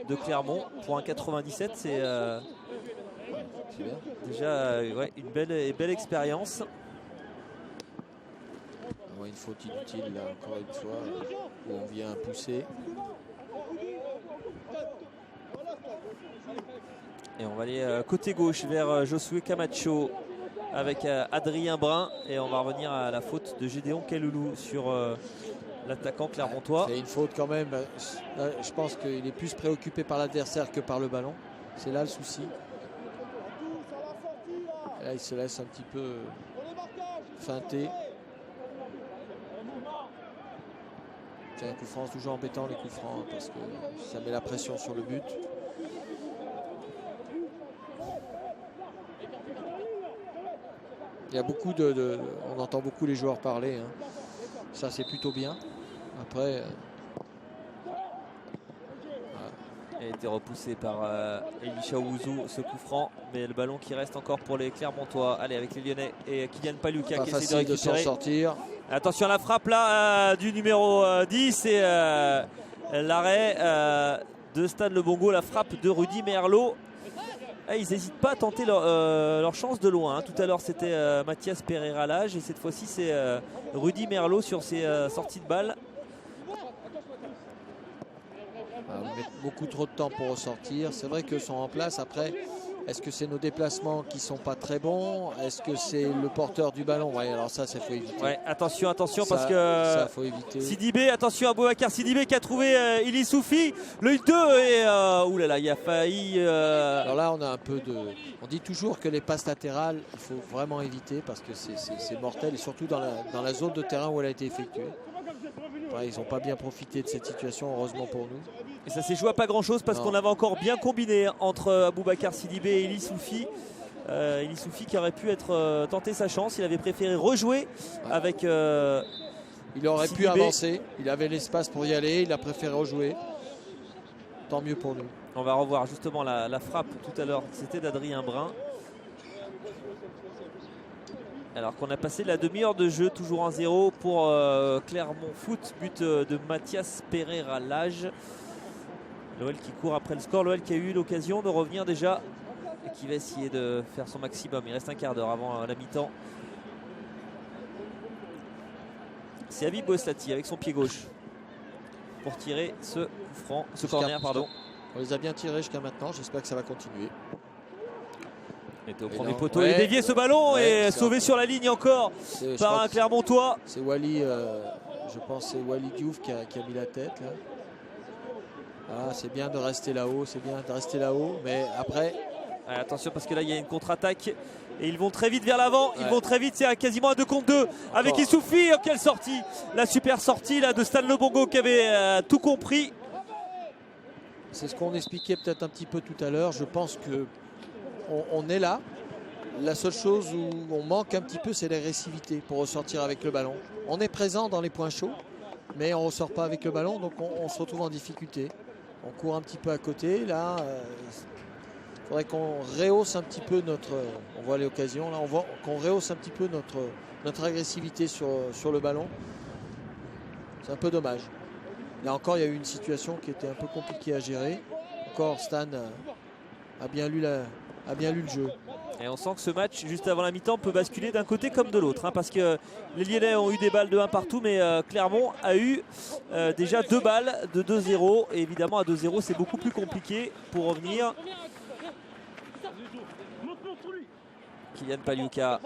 de Clermont pour un 97, c'est déjà une belle expérience. Une faute inutile là, encore une fois, où on vient pousser. Et on va aller côté gauche vers Josué Camacho avec Adrien Brun, et on va revenir à la faute de Gédéon Kaloulou sur l'attaquant clermontois. C'est une faute quand même. Je pense qu'il est plus préoccupé par l'adversaire que par le ballon. C'est là le souci. Et là, il se laisse un petit peu feinter. C'est un coup franc, toujours embêtant les coups francs parce que ça met la pression sur le but. Il y a beaucoup on entend beaucoup les joueurs parler. Ça c'est plutôt bien. Après, il a été repoussé par Elisha Ouzou, ce coup franc, mais le ballon qui reste encore pour les Clermontois. Allez, avec les Lyonnais et Kylian Paluka qui essaie de récupérer. S'en sortir. Attention à la frappe là du numéro 10 et l'arrêt de Stan Le Bongo, la frappe de Rudy Merlot. Ils n'hésitent pas à tenter leur chance de loin. Tout à l'heure c'était Mathias Pereira-Lage et cette fois-ci c'est Rudy Merlot sur ses sorties de balle. On met beaucoup trop de temps pour ressortir. C'est vrai qu'ils sont en place. Après, est-ce que c'est nos déplacements qui ne sont pas très bons? Est-ce que c'est le porteur du ballon? Alors ça faut éviter. Attention parce que ça, faut éviter. Sidibé, attention à Boubacar Sidibé qui a trouvé Ili Soufi. Le 2 et oulala, il a failli. Alors là, on a un peu de. On dit toujours que les passes latérales, il faut vraiment éviter parce que c'est mortel et surtout dans la zone de terrain où elle a été effectuée. Ils n'ont pas bien profité de cette situation, heureusement pour nous. Et ça s'est joué à pas grand chose parce qu'on avait encore bien combiné entre Aboubacar Sidibé et Ili Soufi. Ili Soufi qui aurait pu tenter sa chance. Il avait préféré rejouer avec. Il aurait Sidibé. Pu avancer. Il avait l'espace pour y aller. Il a préféré rejouer. Tant mieux pour nous. On va revoir justement la frappe tout à l'heure. C'était d'Adrien Brun. Alors qu'on a passé la demi-heure de jeu, toujours 1-0 pour Clermont Foot, but de Mathias Pereira-Lage. L'OL qui court après le score, l'OL qui a eu l'occasion de revenir déjà et qui va essayer de faire son maximum. Il reste un quart d'heure avant la mi-temps. C'est Habib Bouslati avec son pied gauche pour tirer ce coup franc, ce corner pardon. On les a bien tirés jusqu'à maintenant, j'espère que ça va continuer. Il était au premier poteau, il a dévié ce ballon et sauvé sur la ligne encore par un Clermontois. C'est Wally, je pense c'est Wally Diouf qui a mis la tête là. Ah, c'est bien de rester là-haut, mais après... Attention parce que là il y a une contre-attaque et ils vont très vite vers l'avant, ils vont très vite, c'est quasiment un 2 contre 2 avec Issoufi. Quelle sortie, la super sortie là de Stan Le Bongo qui avait tout compris. C'est ce qu'on expliquait peut-être un petit peu tout à l'heure. Je pense que on est là. La seule chose où on manque un petit peu, c'est l'agressivité pour ressortir avec le ballon. On est présent dans les points chauds, mais on ne ressort pas avec le ballon, donc on se retrouve en difficulté. On court un petit peu à côté. Là, faudrait qu'on rehausse un petit peu notre... On voit l'occasion là, on voit qu'on rehausse un petit peu notre agressivité sur le ballon. C'est un peu dommage. Là encore, il y a eu une situation qui était un peu compliquée à gérer. Encore, Stan a bien lu le jeu. Et on sent que ce match, juste avant la mi-temps, peut basculer d'un côté comme de l'autre. Hein, parce que les Lyonnais ont eu des balles de 1 partout, mais Clermont a eu déjà 2 balles de 2-0. Et évidemment, à 2-0, c'est beaucoup plus compliqué pour revenir. Kylian Pagliuca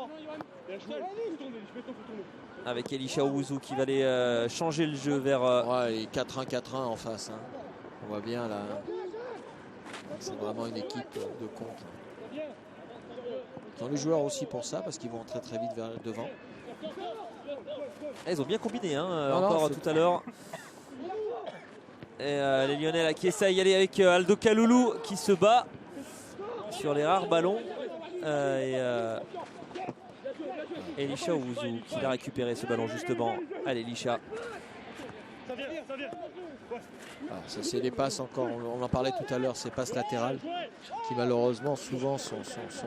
avec Elisha Owusu qui va aller changer le jeu vers... Ouais, 4-1-4-1 en face. Hein. On voit bien là. C'est vraiment une équipe de contre. Ils ont les joueurs aussi pour ça parce qu'ils vont très très vite vers devant. Ils ont bien combiné encore tout à l'heure. Et les Lyonnais là, qui essayent d'y aller avec Aldo Kaloulou qui se bat sur les rares ballons. Elisha Owusu qui a récupéré ce ballon justement. Allez Elisha. Alors, ça c'est des passes encore, on en parlait tout à l'heure, ces passes latérales qui malheureusement souvent sont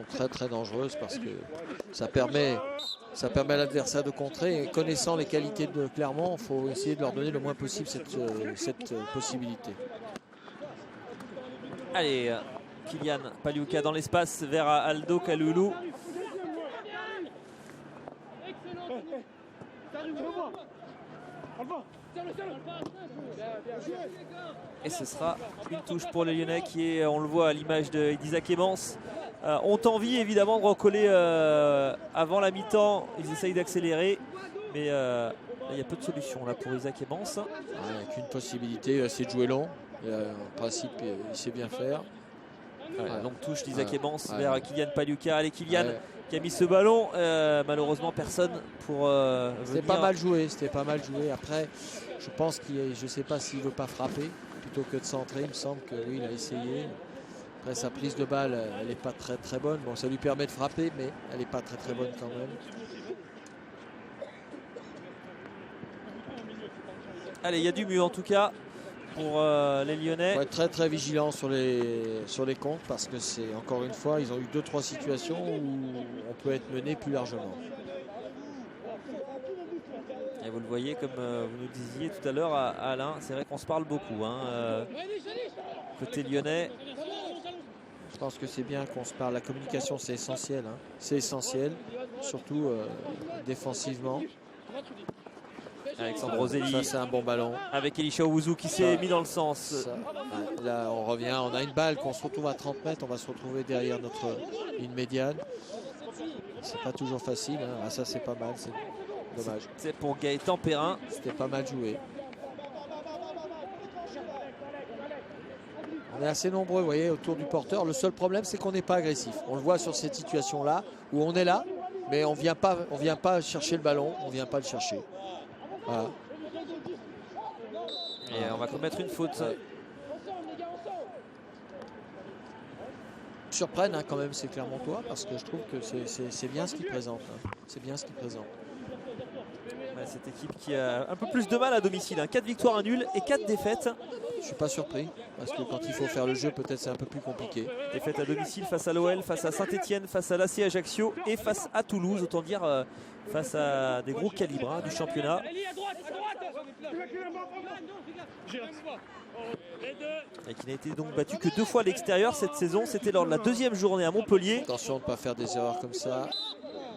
très très dangereuses parce que ça permet à l'adversaire de contrer, et connaissant les qualités de Clermont, il faut essayer de leur donner le moins possible cette possibilité. Allez, Kylian Pagliuca dans l'espace vers Aldo Kaloulou. Et ce sera une touche pour les Lyonnais qui est, on le voit à l'image d'Isaac Emmans, ont envie évidemment de recoller avant la mi-temps. Ils essayent d'accélérer, mais il y a peu de solutions là pour Isaac Emmans. Il n'y a qu'une possibilité, c'est de jouer long. En principe, il sait bien faire. Longue touche d'Isaac Emmans vers Kylian Pagliuca. Allez Kylian qui a mis ce ballon. Malheureusement personne pour C'était pas mal joué, Après, je pense je ne sais pas s'il ne veut pas frapper plutôt que de centrer. Il me semble que oui, il a essayé. Après, sa prise de balle, elle n'est pas très très bonne. Bon, ça lui permet de frapper, mais elle n'est pas très très bonne quand même. Allez, il y a du mieux en tout cas pour les Lyonnais. Il faut être très très vigilant sur les comptes parce que c'est encore une fois, ils ont eu 2-3 situations où on peut être mené plus largement. Et vous le voyez, comme vous nous disiez tout à l'heure, Alain, c'est vrai qu'on se parle beaucoup. Côté lyonnais. Je pense que c'est bien qu'on se parle. La communication, c'est essentiel. Hein. C'est essentiel, surtout défensivement. Alexandre Roselli. Ça, c'est un bon ballon. Avec Elisha Owusu qui s'est mis dans le sens. Ça, là, on revient. On a une balle qu'on se retrouve à 30 mètres. On va se retrouver derrière notre ligne médiane. C'est pas toujours facile. Hein. Ah, ça, c'est pas mal. C'est dommage. C'est pour Gaëtan Perrin. C'était pas mal joué. On est assez nombreux, vous voyez, autour du porteur. Le seul problème, c'est qu'on n'est pas agressif. On le voit sur cette situation-là, où on est là, mais on vient pas chercher le ballon. On vient pas le chercher. Voilà. Et on va commettre une faute. Ouais. Surprennent hein, quand même ces Clermontois parce que je trouve que c'est bien ce qu'ils présentent. Hein. C'est bien ce qu'ils présentent. Ouais, cette équipe qui a un peu plus de mal à domicile. 4 victoires, 1 nul et 4 défaites. Je suis pas surpris parce que quand il faut faire le jeu, peut-être c'est un peu plus compliqué. Défaite à domicile face à l'OL, face à Saint-Etienne, face à l'AC Ajaccio et face à Toulouse. Autant dire face à des gros calibres du championnat. Et qui n'a été donc battu que 2 fois à l'extérieur cette saison. C'était lors de la 2e journée à Montpellier. Attention de ne pas faire des erreurs comme ça.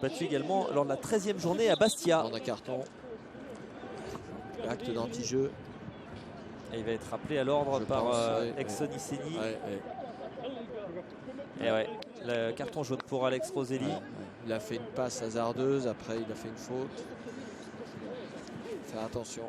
Battu également lors de la 13e journée à Bastia. On a carton. Acte d'anti-jeu. Et il va être rappelé à l'ordre par Exxon Isseni. Et ouais, le carton jaune pour Alex Roselli. Il a fait une passe hasardeuse, après il a fait une faute. Faire attention.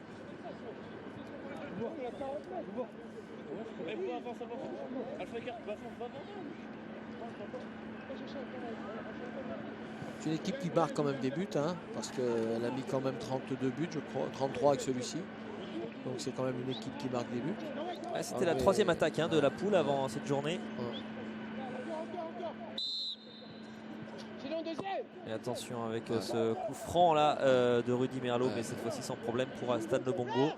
C'est une équipe qui marque quand même des buts, hein, parce qu'elle a mis quand même 32 buts, je crois, 33 avec celui-ci. Donc c'est quand même une équipe qui marque des buts. Ouais, c'était la 3e attaque de la poule avant cette journée. Et attention avec ce coup franc là de Rudy Merlot, mais cette fois-ci sans problème pour Stan Le Bongo.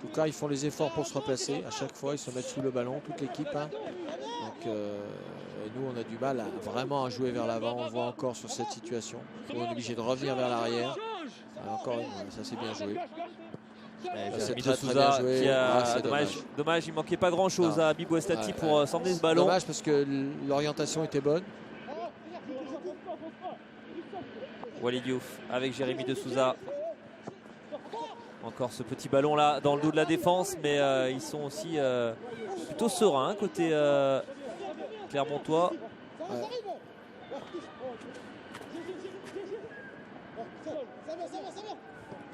En tout cas, ils font les efforts pour se replacer. À chaque fois, ils se mettent sous le ballon, toute l'équipe. Hein. Donc, et nous, on a du mal vraiment à jouer vers l'avant. On le voit encore sur cette situation. On est obligé de revenir vers l'arrière. Encore une, ça c'est bien joué. C'est très bien joué. Dommage, il manquait pas grand chose à Habib Ouestati pour s'emmener ce ballon. Dommage parce que l'orientation était bonne. Walid Diouf avec Jérémy de Souza. Encore ce petit ballon là dans le dos de la défense, mais ils sont aussi plutôt sereins côté Clermontois. Ouais.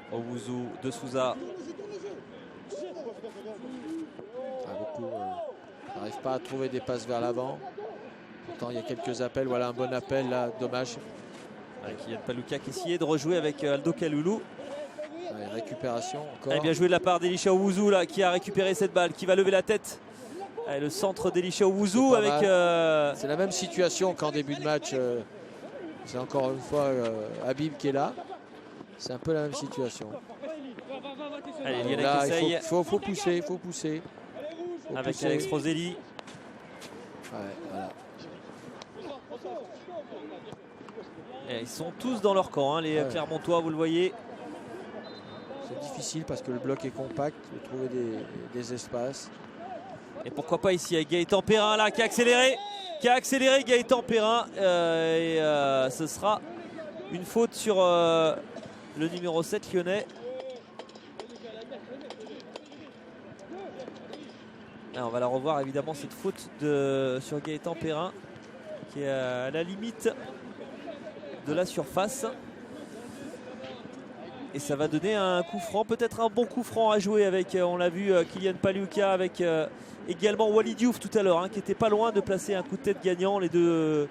Owuzu de Souza. Beaucoup n'arrive pas à trouver des passes vers l'avant. Pourtant, il y a quelques appels. Voilà un bon appel là, dommage. Kylian Palouka qui essayait de rejouer avec Aldo Kaloulou. Récupération encore. Bien joué de la part d'Elisha Owuzu là, qui a récupéré cette balle, qui va lever la tête. Le centre d'Elisha Owuzu avec. C'est la même situation qu'en début de match. C'est encore une fois Habib qui est là. C'est un peu la même situation. Allez, là, il faut pousser, faut pousser. Avec pousser. Alex Roselli. Ouais, voilà. Et ils sont tous dans leur camp, hein, les Clermontois, vous le voyez. C'est difficile parce que le bloc est compact, de trouver des espaces. Et pourquoi pas ici avec Gaëtan Perrin là qui a accéléré Gaëtan Perrin. Ce sera une faute sur le numéro 7 lyonnais. Alors, on va la revoir évidemment cette faute sur Gaëtan Perrin qui est à la limite de la surface. Et ça va donner un coup franc, peut-être un bon coup franc à jouer avec, on l'a vu, Kylian Palouka avec également Walid Diouf tout à l'heure, hein, qui était pas loin de placer un coup de tête gagnant. Les deux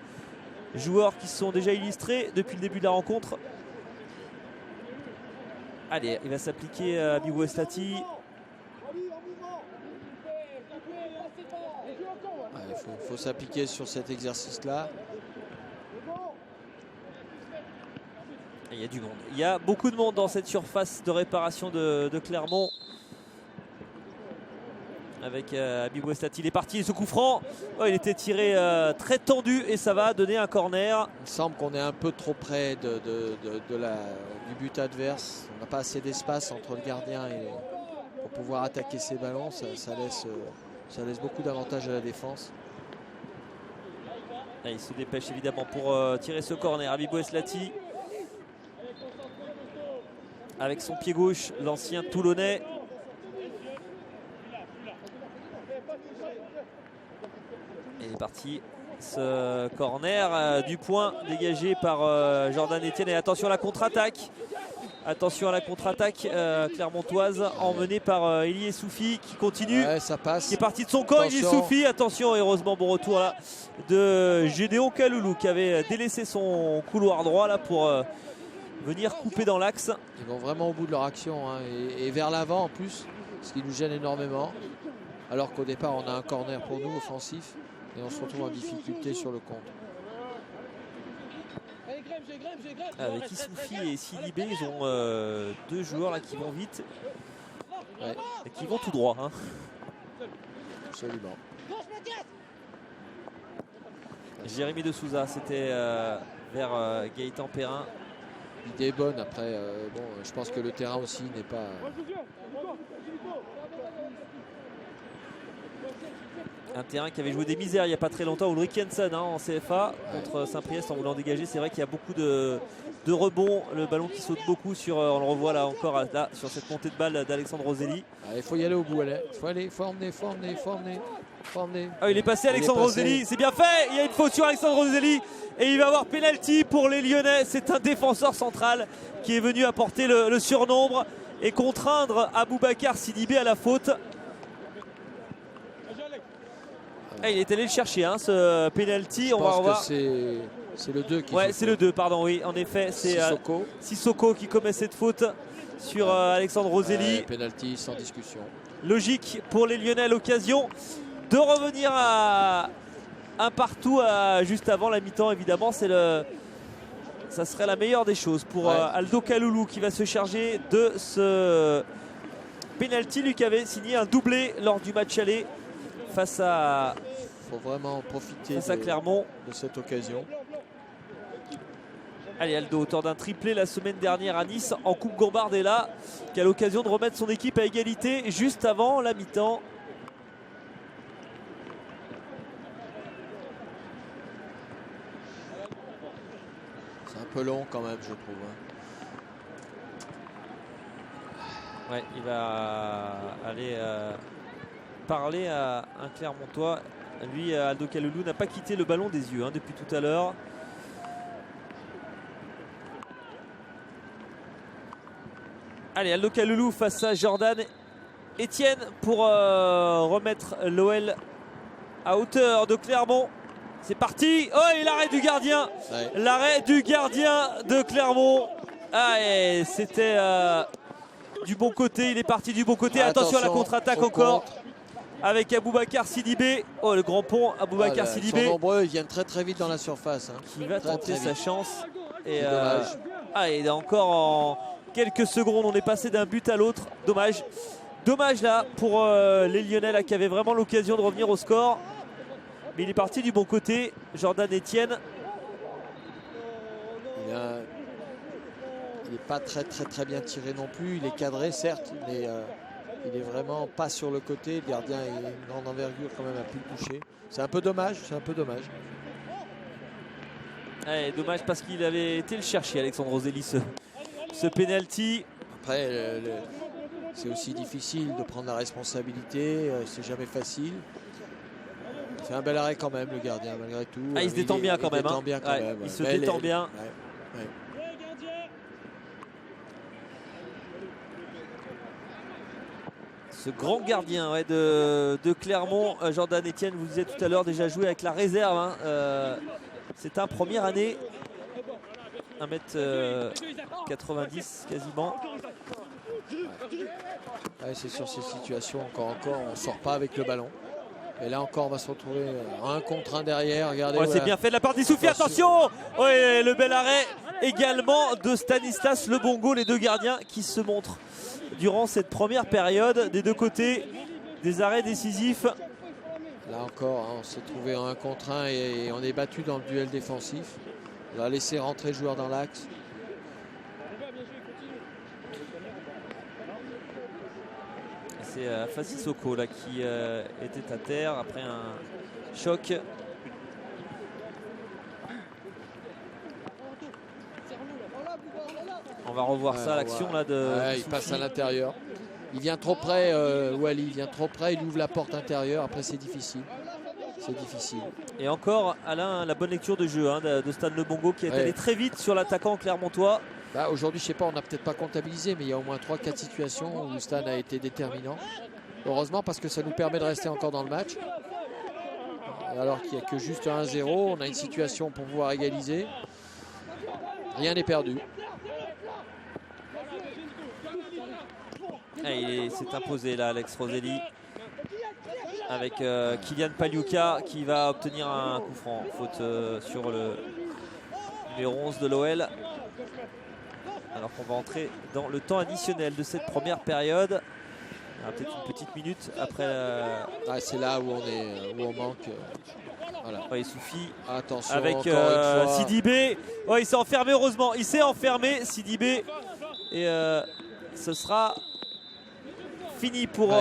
joueurs qui se sont déjà illustrés depuis le début de la rencontre. Allez, il va s'appliquer à Habib Ouestati. Il faut s'appliquer sur cet exercice-là. Il y a du monde. Il y a beaucoup de monde dans cette surface de réparation de Clermont. Avec Habib Ouestati. Il est parti, ce coup franc. Oh, il était tiré très tendu et ça va donner un corner. Il semble qu'on est un peu trop près du but adverse. On n'a pas assez d'espace entre le gardien et pour pouvoir attaquer ces ballons. Ça laisse beaucoup d'avantages à la défense. Là, il se dépêche évidemment pour tirer ce corner. Habib Ouestati. Avec son pied gauche, l'ancien Toulonnais. Et il est parti. Ce corner du point dégagé par Jordan Etienne. Et attention à la contre-attaque. Attention à la contre-attaque clermontoise emmenée par Elie Soufi qui continue. Ouais, ça passe. Qui est parti de son camp. Elie Soufi. Attention, heureusement, bon retour là de Gédéon Kaloulou qui avait délaissé son couloir droit là pour venir couper dans l'axe. Ils vont vraiment au bout de leur action hein, et vers l'avant en plus, ce qui nous gêne énormément. Alors qu'au départ, on a un corner pour nous offensif et on se retrouve en difficulté sur le compte. Avec Issoufi et Sidibé, ils ont deux joueurs là qui vont vite et qui vont tout droit. Hein. Absolument. Jérémy de Souza, c'était vers Gaëtan Perrin. L'idée est bonne. Après, bon, je pense que le terrain aussi n'est pas. Un terrain qui avait joué des misères il n'y a pas très longtemps. Ulrich Jensen hein, en CFA contre Saint-Priest en voulant dégager. C'est vrai qu'il y a beaucoup de rebonds. Le ballon qui saute beaucoup sur. On le revoit là encore là, sur cette montée de balle d'Alexandre Roselli. Il faut y aller au bout. Il faut emmener. Ah, il est passé Alexandre Roselli. C'est bien fait. Il y a une faute sur Alexandre Roselli. Et il va avoir pénalty pour les Lyonnais. C'est un défenseur central qui est venu apporter le surnombre et contraindre Aboubacar Sidibé à la faute. Ah, il est allé le chercher, hein, ce pénalty. On va revoir. C'est le 2 qui. Ouais, c'est le 2, pardon, oui. En effet, c'est Sissoko qui commet cette faute sur Alexandre Roselli. Pénalty sans discussion. Logique pour les Lyonnais à l'occasion de revenir à un partout juste avant la mi-temps, évidemment. Ça serait la meilleure des choses pour Aldo Kaloulou qui va se charger de ce penalty, lui qui avait signé un doublé lors du match aller face à, faut vraiment profiter Clermont. De cette occasion. Allez, Aldo, auteur d'un triplé la semaine dernière à Nice en Coupe Gambardella, qui a l'occasion de remettre son équipe à égalité juste avant la mi-temps. C'est un peu long quand même, je trouve. Ouais, il va aller parler à un Clermontois. Lui, Aldo Kaloulou n'a pas quitté le ballon des yeux depuis tout à l'heure. Allez, Aldo Kaloulou face à Jordan Etienne pour remettre l'OL à hauteur de Clermont. C'est parti. Oh, et l'arrêt du gardien. Ouais. L'arrêt du gardien de Clermont. Ah, et c'était du bon côté. Il est parti du bon côté. Attention à la contre-attaque encore. Avec Aboubacar Sidibé. Oh, le grand pont, Aboubacar Sidibé. Ils sont nombreux, ils viennent très très vite dans la surface. Qui va tenter sa chance. Et il est encore en quelques secondes. On est passé d'un but à l'autre. Dommage. Dommage là pour les Lyonnais là, qui avaient vraiment l'occasion de revenir au score. Mais il est parti du bon côté. Jordan Etienne. Il n'est pas très bien tiré non plus. Il est cadré certes, mais il est vraiment pas sur le côté. Le gardien est une grande envergure quand même, a pu le toucher. C'est un peu dommage, Ouais, dommage parce qu'il avait été le chercher, Alexandre Roselli, ce penalty. Après, c'est aussi difficile de prendre la responsabilité. C'est jamais facile. Il fait un bel arrêt quand même, le gardien, malgré tout. Il se détend bien quand même. Il se détend bien. Ouais. Ce grand gardien de Clermont, Jordan Etienne, vous disiez tout à l'heure, déjà joué avec la réserve. C'est un première année. 1m90 quasiment. Ouais, c'est sur ces situations, encore, on ne sort pas avec le ballon. Et là encore, on va se retrouver un contre un derrière. Regardez. C'est bien fait de la part d'Issoufi. Attention, le bel arrêt également de Stanislas Le Bongo. Les deux gardiens qui se montrent durant cette première période des deux côtés. Des arrêts décisifs. Là encore, on s'est trouvé un contre un et on est battu dans le duel défensif. On va laisser rentrer le joueur dans l'axe. C'est Fassi Soko là qui était à terre après un choc. On va revoir ça, l'action là de. Il passe à l'intérieur. Il vient trop près, Wally, il vient trop près, il ouvre la porte intérieure. Après, c'est difficile. Et encore, Alain, la bonne lecture de jeu de Stan Le Bongo qui est allé très vite sur l'attaquant clermontois. Aujourd'hui, je sais pas, on n'a peut-être pas comptabilisé, mais il y a au moins 3-4 situations où Stan a été déterminant. Heureusement, parce que ça nous permet de rester encore dans le match. Alors qu'il n'y a que juste 1-0, on a une situation pour pouvoir égaliser. Rien n'est perdu. Il s'est imposé là, Alex Roselli. Avec Kylian Paliuka qui va obtenir un coup franc. Faute sur le numéro 11 de l'OL. Alors qu'on va entrer dans le temps additionnel de cette première période. Il y aura peut-être une petite minute après. C'est là où on manque. Voilà. Il suffit. Attention. Avec Sidibé. Il s'est enfermé, heureusement. Il s'est enfermé, Sidibé. Et ce sera fini pour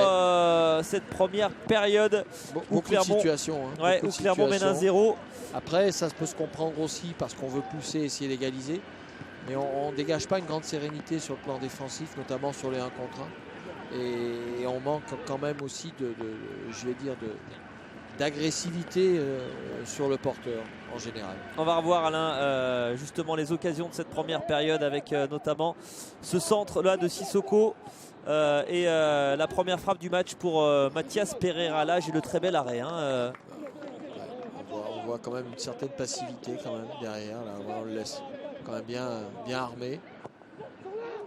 cette première période. Beaucoup de situations. Où Clermont mène 1-0. Après, ça peut se comprendre aussi parce qu'on veut pousser, essayer d'égaliser. Mais on ne dégage pas une grande sérénité sur le plan défensif, notamment sur les 1 contre 1. Et on manque quand même aussi d'agressivité sur le porteur en général. On va revoir, Alain, justement les occasions de cette première période avec notamment ce centre là de Sissoko et la première frappe du match pour Mathias Pereira. Là, j'ai le très bel arrêt. On voit quand même une certaine passivité quand même derrière. Là, on le laisse quand même bien armé.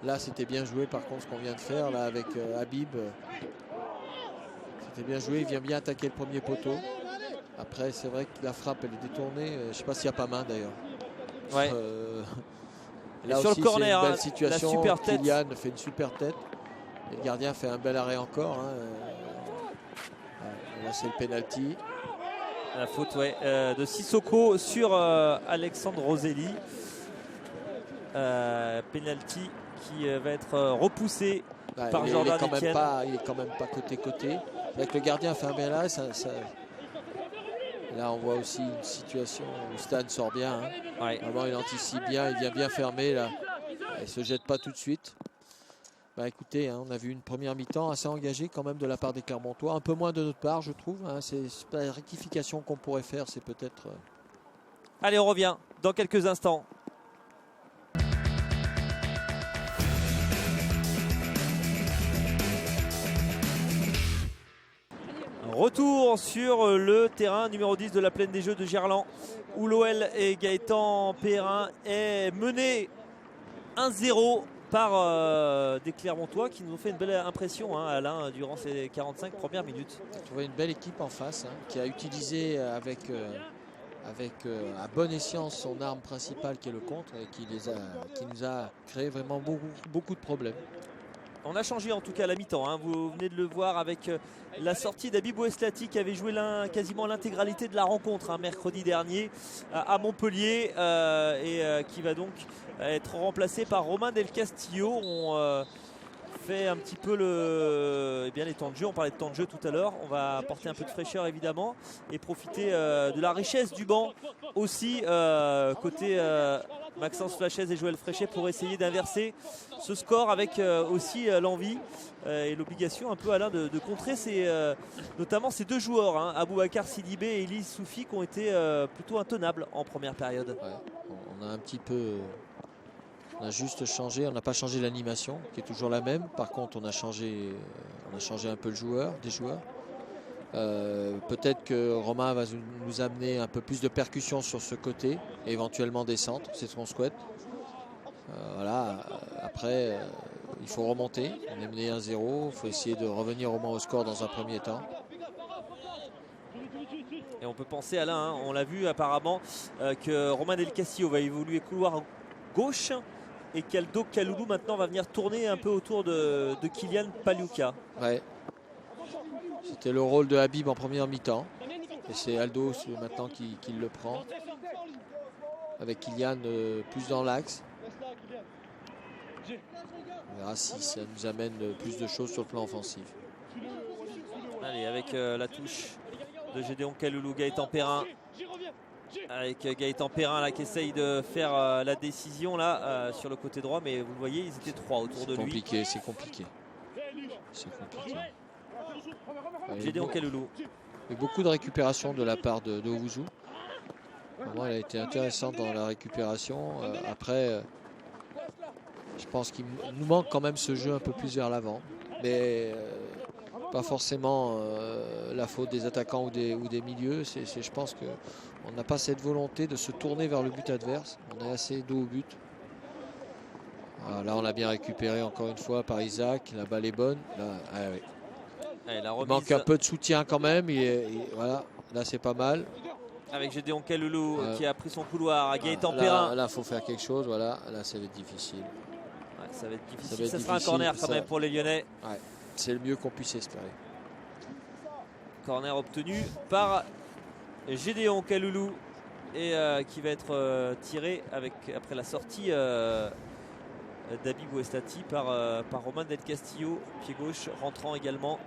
Là, c'était bien joué par contre ce qu'on vient de faire là avec Habib. C'était bien joué, il vient bien attaquer le premier poteau. Après, c'est vrai que la frappe, elle est détournée. Je ne sais pas s'il n'y a pas main d'ailleurs. Là sur aussi, le corner, une belle situation. la super tête. Kylian fait une super tête. Et le gardien fait un bel arrêt encore. Hein. Là, c'est le penalty. La faute de Sissoko sur Alexandre Roselli. Penalty qui va être repoussé par Jordan Etienne. Il est quand même pas côté-côté. Avec le gardien fait un bel arrêt. Là, on voit aussi une situation où Stan sort bien. Hein. Ouais. Vraiment, il anticipe bien, il vient bien fermer. Là. Il ne se jette pas tout de suite. Écoutez, hein, on a vu une première mi-temps assez engagée quand même de la part des Clermontois. Un peu moins de notre part, je trouve. Hein. C'est la rectification qu'on pourrait faire, c'est peut-être... Allez, on revient dans quelques instants. Retour sur le terrain numéro 10 de la Plaine des Jeux de Gerland, où l'OL et Gaëtan Perrin est mené 1-0 par des Clermontois qui nous ont fait une belle impression, hein, Alain, durant ces 45 premières minutes. On a trouvé une belle équipe en face, hein, qui a utilisé avec à bon escient son arme principale qui est le contre, et qui nous a créé vraiment beaucoup de problèmes. On a changé en tout cas à la mi-temps, hein. Vous venez de le voir avec la sortie d'Habib Boueslati qui avait joué quasiment l'intégralité de la rencontre, hein, mercredi dernier à Montpellier, et qui va donc être remplacé par Romain Del Castillo. On fait un petit peu les temps de jeu. On parlait de temps de jeu tout à l'heure. On va apporter un peu de fraîcheur évidemment et profiter de la richesse du banc aussi côté Maxence Flachez et Joël Fréchet pour essayer d'inverser ce score avec aussi l'envie et l'obligation un peu, Alain, de contrer notamment ces deux joueurs, hein, Aboubacar Sidibé et Elie Soufi, qui ont été plutôt intenables en première période. Ouais, on a un petit peu... On a juste changé, on n'a pas changé l'animation qui est toujours la même. Par contre, on a changé un peu des joueurs. Peut-être que Romain va nous amener un peu plus de percussion sur ce côté, et éventuellement des centres, c'est ce qu'on souhaite. Voilà. Après, il faut remonter. On est mené 1-0, il faut essayer de revenir au moins au score dans un premier temps. Et on peut penser, Alain, hein, on l'a vu apparemment, que Romain Del Castillo va évoluer couloir gauche et qu'Aldo Kaloulou maintenant va venir tourner un peu autour de Kylian Pagliuca. Ouais. C'était le rôle de Habib en première mi-temps. Et c'est Aldo maintenant qui le prend. Avec Kylian plus dans l'axe. On verra si ça nous amène plus de choses sur le plan offensif. Allez, avec la touche de Gédéon Kaloulou, Gaëtan Perrin. Avec Gaëtan Perrin là, qui essaye de faire la décision là sur le côté droit, mais vous le voyez, ils étaient trois autour de lui. C'est compliqué. Gédéon Kaloulou. Il y a beaucoup de récupération de la part de Owusu. Vraiment, elle a été intéressante dans la récupération. Après, je pense qu'il nous manque quand même ce jeu un peu plus vers l'avant. Mais pas forcément la faute des attaquants ou des milieux. Je pense qu'on n'a pas cette volonté de se tourner vers le but adverse. On est assez dos au but. Là, on a bien récupéré encore une fois par Isaac. La balle est bonne. Là, oui. Allez, il manque un peu de soutien quand même. Voilà, là, c'est pas mal. Avec Gédéon Kaloulou qui a pris son couloir à Gaëtan Perrin. Là, il faut faire quelque chose. Voilà. Là, ça va être difficile. Ouais, ça va être difficile. Ça sera un corner quand même pour les Lyonnais. Ouais. C'est le mieux qu'on puisse espérer. Corner obtenu par Gédéon Kaloulou et qui va être tiré après la sortie d'Habib Boueslati par Romain Del Castillo, pied gauche, rentrant également.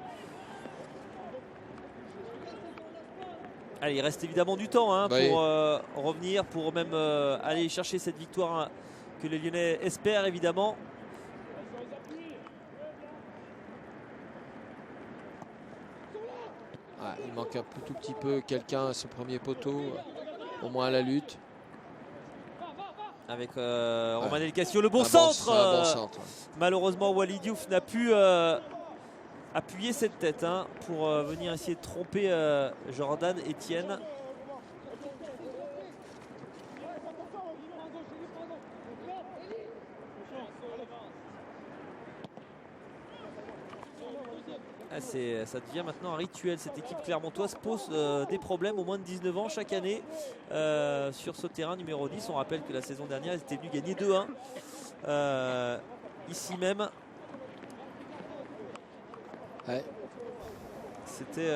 Allez, il reste évidemment du temps, hein, pour revenir, pour même aller chercher cette victoire, hein, que les Lyonnais espèrent évidemment. Il manque un tout petit peu quelqu'un à ce premier poteau, au moins à la lutte. Avec Romain Del Castillo, le bon centre. Bon centre. Malheureusement, Walid Diouf n'a pu appuyer cette tête, hein, pour venir essayer de tromper Jordan Etienne. Ça devient maintenant un rituel. Cette équipe clermontoise pose des problèmes au moins de 19 ans chaque année sur ce terrain numéro 10. On rappelle que la saison dernière, ils étaient venus gagner 2-1 ici même. Ouais. C'était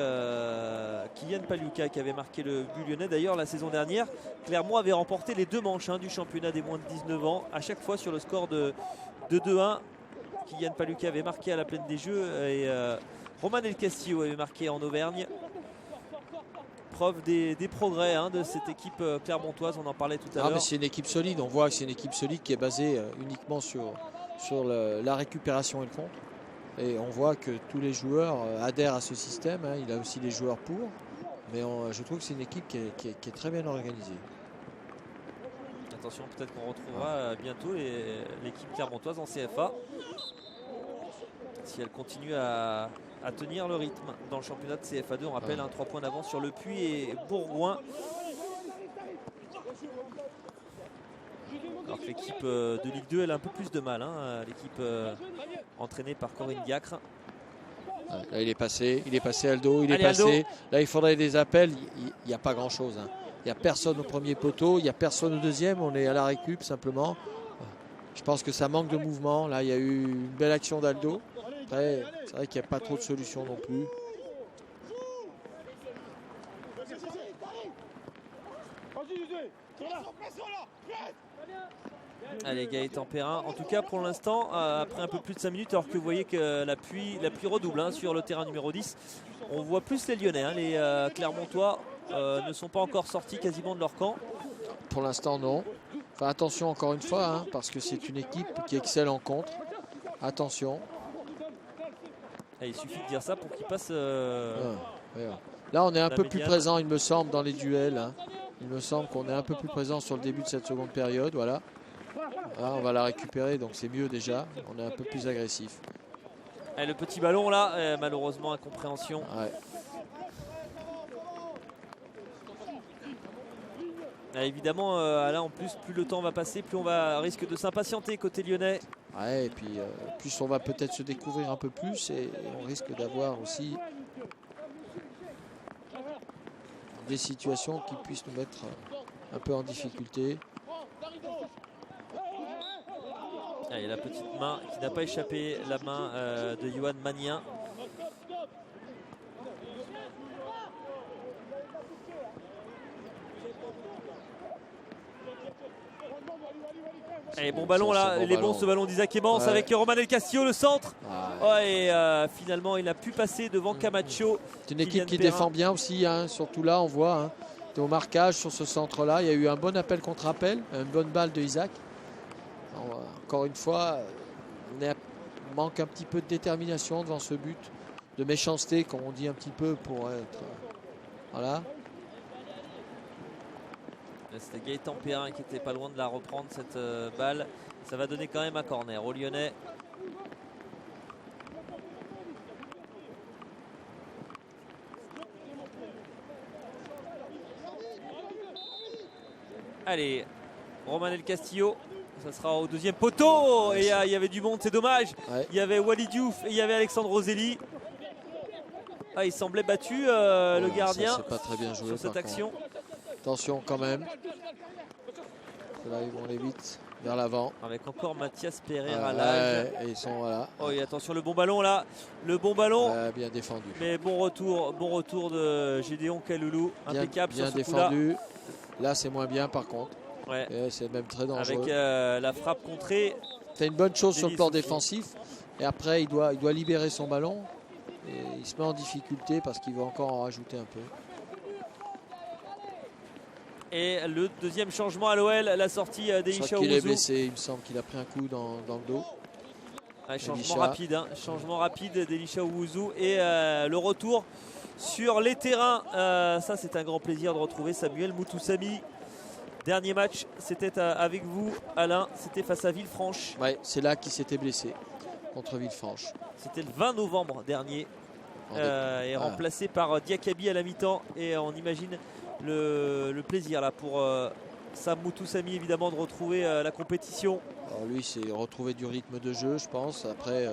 Kylian Pagliuca qui avait marqué le but lyonnais. D'ailleurs, la saison dernière, Clermont avait remporté les 2 manches du championnat des moins de 19 ans, à chaque fois sur le score de 2-1. Kylian Pagliuca avait marqué à la plaine des Jeux et Roman El Castillo avait marqué en Auvergne. Preuve des progrès de cette équipe clermontoise, on en parlait tout à l'heure. Mais c'est une équipe solide, on voit que c'est une équipe solide qui est basée uniquement sur la récupération et le contre. Et on voit que tous les joueurs adhèrent à ce système, il a aussi les joueurs pour. Mais je trouve que c'est une équipe qui est très bien organisée. Attention, peut-être qu'on retrouvera bientôt l'équipe clermontoise en CFA. Si elle continue à tenir le rythme dans le championnat de CFA2, on rappelle 3 points d'avance sur Le Puy et Bourgoin. Alors que l'équipe de Ligue 2, elle a un peu plus de mal. L'équipe entraînée par Corinne Diacre. Là, il est passé Aldo, il est Allez, passé. Aldo. Là, il faudrait des appels. Il n'y a pas grand-chose. Il n'y a personne au premier poteau, il n'y a personne au deuxième. On est à la récup simplement. Je pense que ça manque de mouvement. Là, il y a eu une belle action d'Aldo. Après, c'est vrai qu'il n'y a pas trop de solutions non plus. Allez, Gaëtan Perrin. En tout cas, pour l'instant, après un peu plus de 5 minutes, alors que vous voyez que la pluie redouble sur le terrain numéro 10. On voit plus les Lyonnais. Les Clermontois ne sont pas encore sortis quasiment de leur camp. Pour l'instant, non. Enfin, attention encore une fois, parce que c'est une équipe qui excelle en contre. Attention. Et il suffit de dire ça pour qu'il passe. Là, on est un peu plus présent, il me semble, dans les duels. Il me semble qu'on est un peu plus présent sur le début de cette seconde période. Voilà. Là, on va la récupérer, donc c'est mieux déjà. On est un peu plus agressif. Et le petit ballon là, malheureusement, incompréhension. Ouais. Évidemment, là en plus, plus le temps va passer, plus on risque de s'impatienter côté lyonnais. Ouais, et puis plus on va peut-être se découvrir un peu plus et on risque d'avoir aussi des situations qui puissent nous mettre un peu en difficulté. Allez, la petite main qui n'a pas échappé, la main de Yohan Magnien. Allez, bon ballon là, il est bon ce ballon d'Isaac Emmans avec Roman El Castillo, le centre. Et finalement il a pu passer devant Camacho. C'est une équipe qui défend bien aussi, surtout là on voit. Au marquage sur ce centre là, il y a eu un bon appel contre appel, une bonne balle de Isaac. Encore une fois, on manque un petit peu de détermination devant ce but, de méchanceté comme on dit un petit peu pour être... Voilà. C'était Gaëtan Perrin qui était pas loin de la reprendre cette balle. Ça va donner quand même un corner aux Lyonnais. Allez, Roman El Castillo. Ça sera au deuxième poteau. Et il y avait du monde, c'est dommage. Il y avait Walid Diouf et il y avait Alexandre Roselli. Il semblait battu le gardien ça, pas très bien joué, sur cette action. Attention quand même. Là ils vont aller vite vers l'avant. Avec encore Mathias Pereira là. Et ils sont voilà. Et attention le bon ballon là. Le bon ballon. Bien défendu. Mais bon retour de Gédéon Kaloulou. Impeccable bien sur ce défendu. Là c'est moins bien par contre. C'est même très dangereux. Avec la frappe contrée. C'est une bonne chose sur le plan défensif. Et après il doit libérer son ballon. Et il se met en difficulté parce qu'il va encore en rajouter un peu. Et le deuxième changement à l'OL, la sortie d'Elisha Owusu. Il est blessé, il me semble qu'il a pris un coup dans le dos. Changement rapide d'Elisha Owusu. Et le retour sur les terrains. Ça c'est un grand plaisir de retrouver Samuel Moutoussamy. Dernier match, c'était avec vous Alain, c'était face à Villefranche. Ouais, c'est là qu'il s'était blessé, contre Villefranche. C'était le 20 novembre dernier. Et remplacé par Diakabi à la mi-temps. Et on imagine le plaisir là pour Sam Moutoussamy évidemment de retrouver la compétition. Alors lui c'est retrouver du rythme de jeu je pense. Après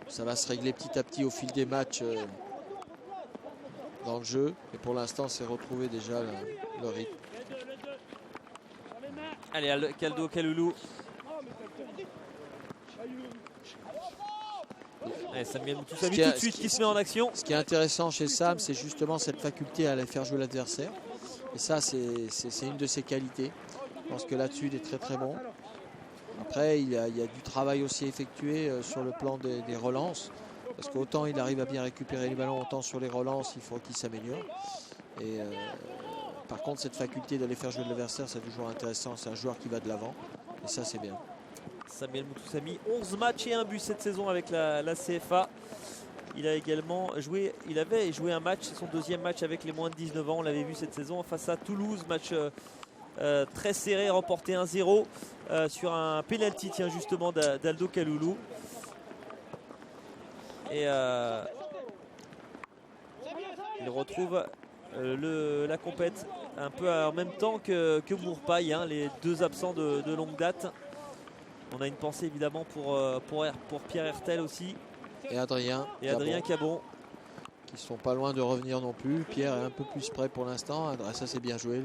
ça va se régler petit à petit au fil des matchs dans le jeu. Et pour l'instant c'est retrouver déjà le rythme. Allez Kaldo Kaloulou. Ouais, Samuel Moutoussamy tout de suite qui se met en action. Ce qui est intéressant chez Sam, c'est justement cette faculté à aller faire jouer l'adversaire. Et ça, c'est une de ses qualités. Je pense que là-dessus, il est très très bon. Après, il y a du travail aussi effectué sur le plan des relances. Parce qu'autant il arrive à bien récupérer les ballons, autant sur les relances, il faut qu'il s'améliore. Et par contre, cette faculté d'aller faire jouer l'adversaire, c'est toujours intéressant. C'est un joueur qui va de l'avant. Et ça, c'est bien. Samuel Moutoussamy, 11 matchs et 1 but cette saison avec la CFA. Il a également joué, il avait joué un match, son deuxième match avec les moins de 19 ans. On l'avait vu cette saison face à Toulouse, match très serré, remporté 1-0 sur un penalty, tiens, justement, d'Aldo Kaloulou. Et il retrouve la compète un peu en même temps que Mourpaille, hein, les deux absents de longue date. On a une pensée évidemment pour Pierre Hertel aussi. Et Adrien Cabon. Qui sont pas loin de revenir non plus. Pierre est un peu plus près pour l'instant. Ça, c'est bien joué.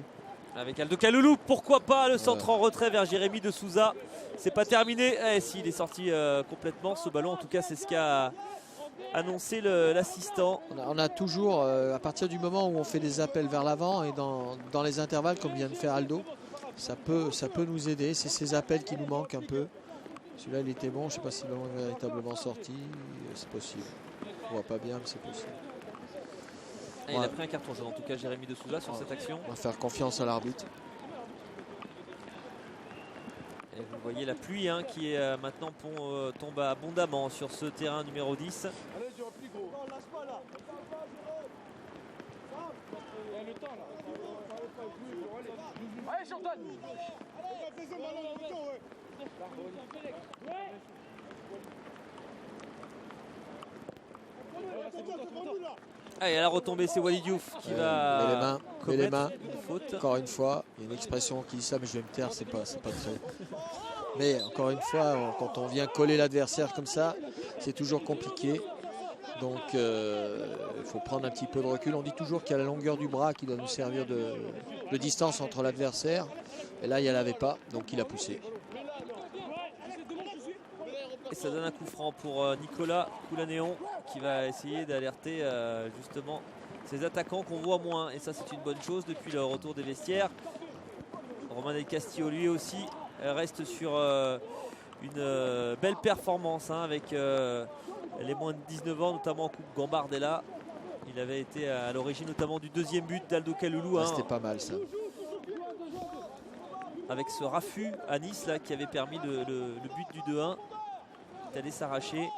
Avec Aldo Kaloulou, pourquoi pas le centre en retrait vers Jérémy de Souza. C'est pas terminé. S'il est sorti complètement ce ballon, en tout cas c'est ce qu'a annoncé l'assistant. On a toujours, à partir du moment où on fait des appels vers l'avant et dans les intervalles comme vient de faire Aldo, ça peut nous aider. C'est ces appels qui nous manquent un peu. Celui-là il était bon, je ne sais pas si le ballon est véritablement sorti. C'est possible. On voit pas bien, mais c'est possible. Il a pris un carton jaune en tout cas Jérémy de Souza sur cette action. On va faire confiance à l'arbitre. Et vous voyez la pluie qui est maintenant tombe abondamment sur ce terrain numéro 10. Et à la retombée, c'est Walid Diouf qui va commettre une faute. Encore une fois, il y a une expression qui dit ça, mais je vais me taire, c'est pas très. Mais encore une fois, quand on vient coller l'adversaire comme ça, c'est toujours compliqué. Donc il faut prendre un petit peu de recul. On dit toujours qu'il y a la longueur du bras qui doit nous servir de distance entre l'adversaire. Et là, il n'y en avait pas, donc il a poussé. Et ça donne un coup franc pour Nicolas Coulanéon qui va essayer d'alerter justement ces attaquants qu'on voit moins. Et ça, c'est une bonne chose depuis le retour des vestiaires. Romain Del Castillo, lui aussi, reste sur une belle performance avec les moins de 19 ans, notamment en Coupe Gambardella. Il avait été à l'origine notamment du deuxième but d'Aldo Kaloulou. C'était pas mal ça. Avec ce raffut à Nice là, qui avait permis le but du 2-1. Il est allé s'arracher.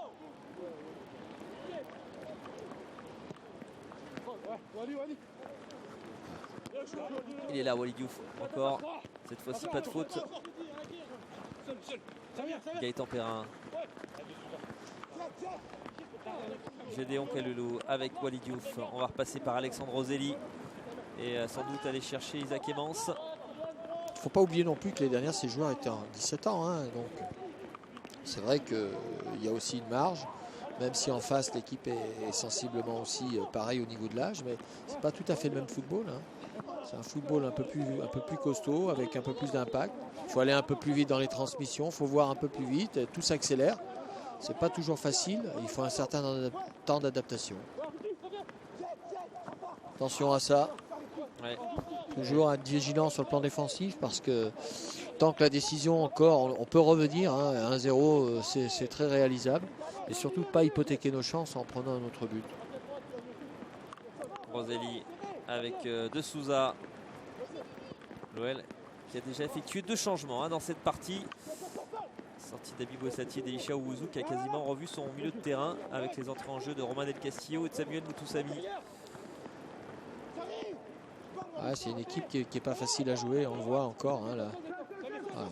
Il est là, Walid Diouf. Encore. Cette fois-ci, pas de faute. Gaëtan Perrin. Gédéon Kaloulou avec Walid Diouf. On va repasser par Alexandre Roselli. Et sans doute aller chercher Isaac Emmens. Il ne faut pas oublier non plus que les dernières, ces joueurs étaient en 17 ans. Donc c'est vrai qu'il y a aussi une marge. Même si en face, l'équipe est sensiblement aussi pareil au niveau de l'âge. Mais ce n'est pas tout à fait le même football. C'est un football un peu plus costaud, avec un peu plus d'impact. Il faut aller un peu plus vite dans les transmissions, il faut voir un peu plus vite, tout s'accélère. C'est pas toujours facile, il faut un certain temps d'adaptation. Attention à ça. Ouais. Toujours être vigilant sur le plan défensif parce que tant que la décision encore, on peut revenir. 1-0, c'est très réalisable. Et surtout pas hypothéquer nos chances en prenant un autre but. Roselli avec De Souza. L'OL qui a déjà effectué 2 changements dans cette partie. Sortie d'Abi Boissati et d'Elisha Ouzou qui a quasiment revu son milieu de terrain avec les entrées en jeu de Romain Del Castillo et de Samuel Moutoussamy. C'est une équipe qui est pas facile à jouer, on le voit encore là. On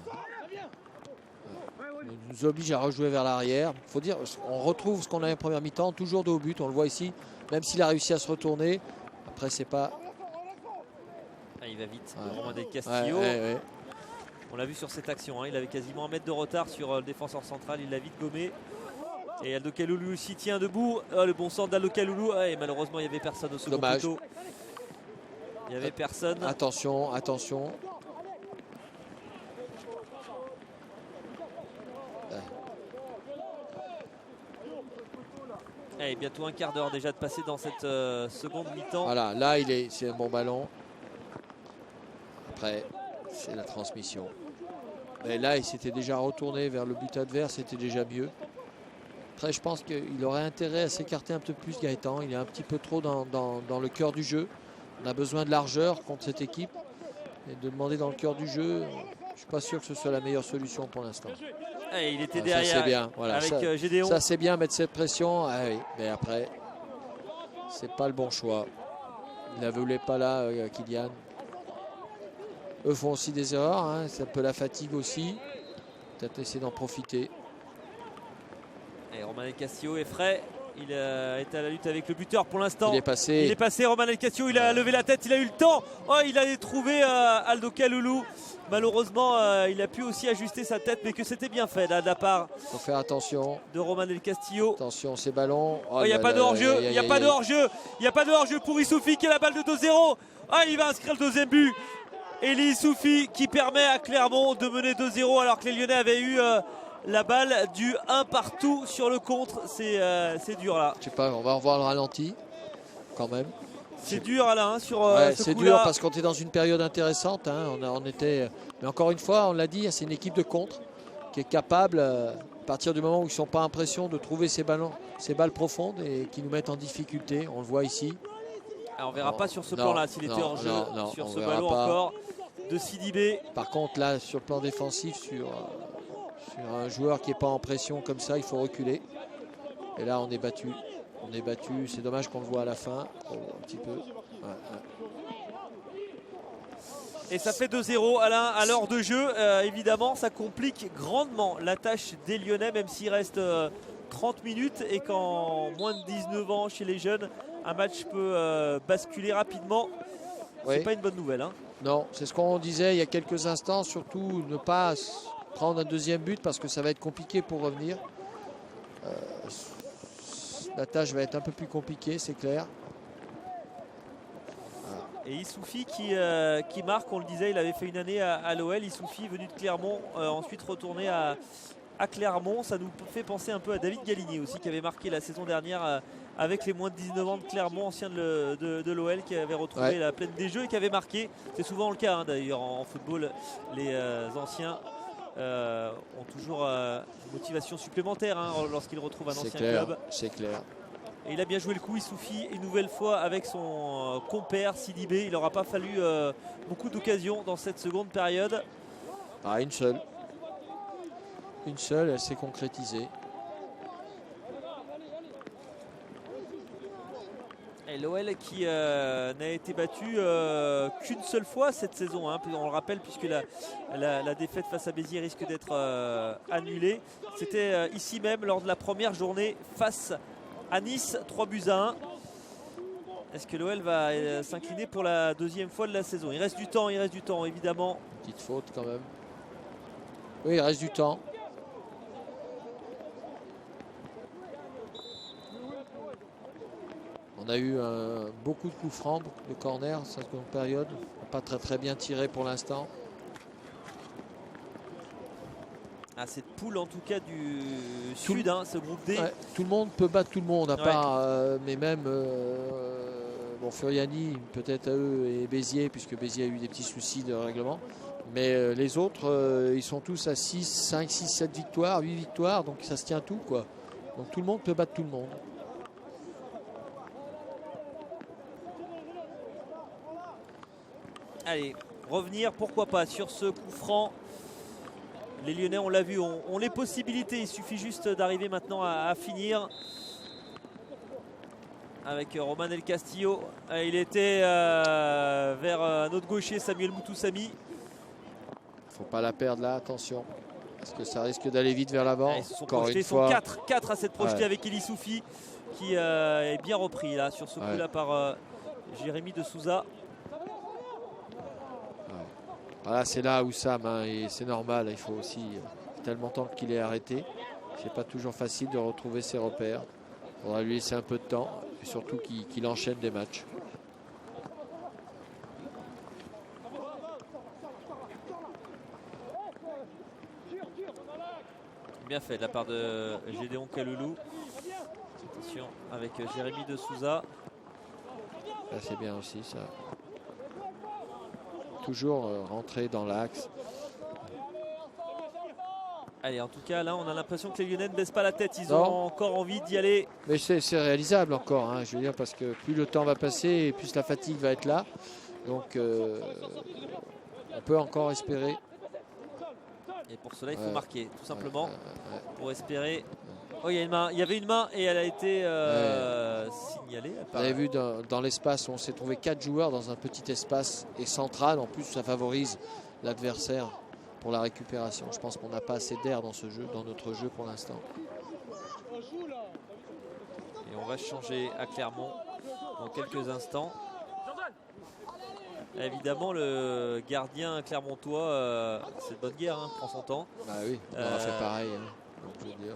nous oblige à rejouer vers l'arrière. Il faut dire, on retrouve ce qu'on a en première mi-temps, toujours de haut but, on le voit ici, même s'il a réussi à se retourner. Après, c'est pas. Il va vite, Romain Del Castillo. On l'a vu sur cette action, il avait quasiment 1 mètre de retard sur le défenseur central, il l'a vite gommé. Et Aldo Kaloulou aussi tient debout. Le bon centre d'Aldo Kaloulou. Et malheureusement, il n'y avait personne au second poteau. Il n'y avait personne. Attention, attention. Et bientôt un quart d'heure déjà de passer dans cette seconde mi-temps. Voilà, là c'est un bon ballon. Après, c'est la transmission. Mais là, il s'était déjà retourné vers le but adverse, c'était déjà mieux. Après, je pense qu'il aurait intérêt à s'écarter un peu plus, Gaëtan. Il est un petit peu trop dans le cœur du jeu. On a besoin de largeur contre cette équipe. Et de demander dans le cœur du jeu, je ne suis pas sûr que ce soit la meilleure solution pour l'instant. Et il était derrière. C'est bien. Voilà, avec Gédéon. Ça, c'est bien, mettre cette pression. Ah, oui. Mais après, c'est pas le bon choix. Il ne la voulait pas là, Kylian. Eux font aussi des erreurs. Hein. C'est un peu la fatigue aussi. Peut-être essayer d'en profiter. Et Romain Del Castillo est frais. Il est à la lutte avec le buteur pour l'instant. Il est passé. Romain Del Castillo, il a levé la tête, il a eu le temps. Oh, il a trouvé Aldo Kaloulou. Malheureusement, il a pu aussi ajuster sa tête, mais que c'était bien fait là, de la part. Il faut faire attention. De Romain Del Castillo. Attention, ces ballons. Oh, il n'y a pas de hors-jeu. Il n'y a pas de hors-jeu. Il n'y a pas de hors-jeu pour Issoufy qui a la balle de 2-0. Ah, il va inscrire le deuxième but. Eli Issoufy qui permet à Clermont de mener 2-0 alors que les Lyonnais avaient eu la balle du 1 partout sur le contre. C'est dur là. Je sais pas, on va revoir le ralenti quand même. C'est dur Alain sur ce c'est coup-là. dur parce qu'on était dans une période intéressante. Hein. On était, mais encore une fois, on l'a dit, c'est une équipe de contre qui est capable, à partir du moment où ils ne sont pas impression, de trouver ces balles profondes et qui nous mettent en difficulté. On le voit ici. Alors, on ne verra pas sur ce plan-là s'il était hors jeu. Sur ce ballon pas. encore de Sidibé. Par contre, là, sur le plan défensif, sur un joueur qui n'est pas en pression comme ça, il faut reculer. Et là, on est battu. On est battu. C'est dommage qu'on le voit à la fin. Un petit peu. Ouais. Et ça fait 2-0 Alain à l'heure de jeu. Évidemment, ça complique grandement la tâche des Lyonnais, même s'il reste 30 minutes et qu'en moins de 19 ans chez les jeunes, un match peut basculer rapidement. Oui. C'est pas une bonne nouvelle. Hein. Non, c'est ce qu'on disait il y a quelques instants. Surtout ne pas prendre un deuxième but parce que ça va être compliqué pour revenir. La tâche va être un peu plus compliquée, c'est clair. Et Issoufy qui marque, on le disait, il avait fait une année à l'OL. Issoufy venu de Clermont, ensuite retourné à Clermont. Ça nous fait penser un peu à David Galligné aussi, qui avait marqué la saison dernière avec les moins de 19 ans de Clermont, ancien de l'OL, qui avait retrouvé la plaine des jeux et qui avait marqué. C'est souvent le cas hein, d'ailleurs en football. Les anciens ont toujours une motivation supplémentaire hein, lorsqu'ils retrouvent un ancien club. C'est clair. Et il a bien joué le coup, Issoufy, une nouvelle fois avec son compère Sidibé. Il n'aura pas fallu beaucoup d'occasions dans cette seconde période. Ah, une seule. Une seule, elle s'est concrétisée. Et l'OL qui n'a été battu qu'une seule fois cette saison. Hein. On le rappelle puisque la défaite face à Béziers risque d'être annulée. C'était ici même lors de la première journée face à Nice, 3-1. Est-ce que l'OL va s'incliner pour la deuxième fois de la saison? Il reste du temps évidemment. Petite faute quand même. Oui, il reste du temps. On a eu beaucoup de coups francs, beaucoup de corners cette seconde période. Pas très bien tiré pour l'instant. À cette poule en tout cas du Sud, hein, ce groupe D. Ouais, tout le monde peut battre tout le monde, à part, mais même Furiani, peut-être à eux, et Béziers, puisque Béziers a eu des petits soucis de règlement. Mais les autres, ils sont tous à 6, 5, 6, 7 victoires, 8 victoires, donc ça se tient tout, quoi. Donc tout le monde peut battre tout le monde. Allez, revenir, pourquoi pas, sur ce coup franc. Les Lyonnais, on l'a vu, ont les possibilités. Il suffit juste d'arriver maintenant à finir. Avec Romain Del Castillo. Il était vers notre gaucher, Samuel Moutoussamy. Faut pas la perdre là, attention. Parce que ça risque d'aller vite vers l'avant. Ils se sont projetés, ils sont 4 à s'être projetés avec Eli Soufi qui est bien repris là sur ce coup-là par Jérémy de Souza. Voilà, c'est là où Sam, hein, et c'est normal, il faut aussi tellement de temps qu'il est arrêté. C'est pas toujours facile de retrouver ses repères. On va lui laisser un peu de temps et surtout qu'il enchaîne des matchs. Bien fait de la part de Gédéon Kaloulou. Attention avec Jérémy de Souza. Là, c'est bien aussi ça. Toujours rentrer dans l'axe. Allez, en tout cas, là, on a l'impression que les Lyonnais ne baissent pas la tête. Ils Non. ont encore envie d'y aller. Mais c'est réalisable encore, hein, je veux dire, parce que plus le temps va passer et plus la fatigue va être là. Donc, on peut encore espérer. Et pour cela, il faut marquer, tout simplement, pour espérer. Oh, il y a une main. Il y avait une main et elle a été signalée. Vous avez vu dans l'espace, on s'est trouvé 4 joueurs dans un petit espace et central. En plus, ça favorise l'adversaire pour la récupération. Je pense qu'on n'a pas assez d'air dans ce jeu, dans notre jeu pour l'instant. Et on va changer à Clermont dans quelques instants. Évidemment, le gardien clermontois, c'est de bonne guerre, hein, prend son temps. Bah oui, on aura fait pareil. Hein. Donc, je veux dire,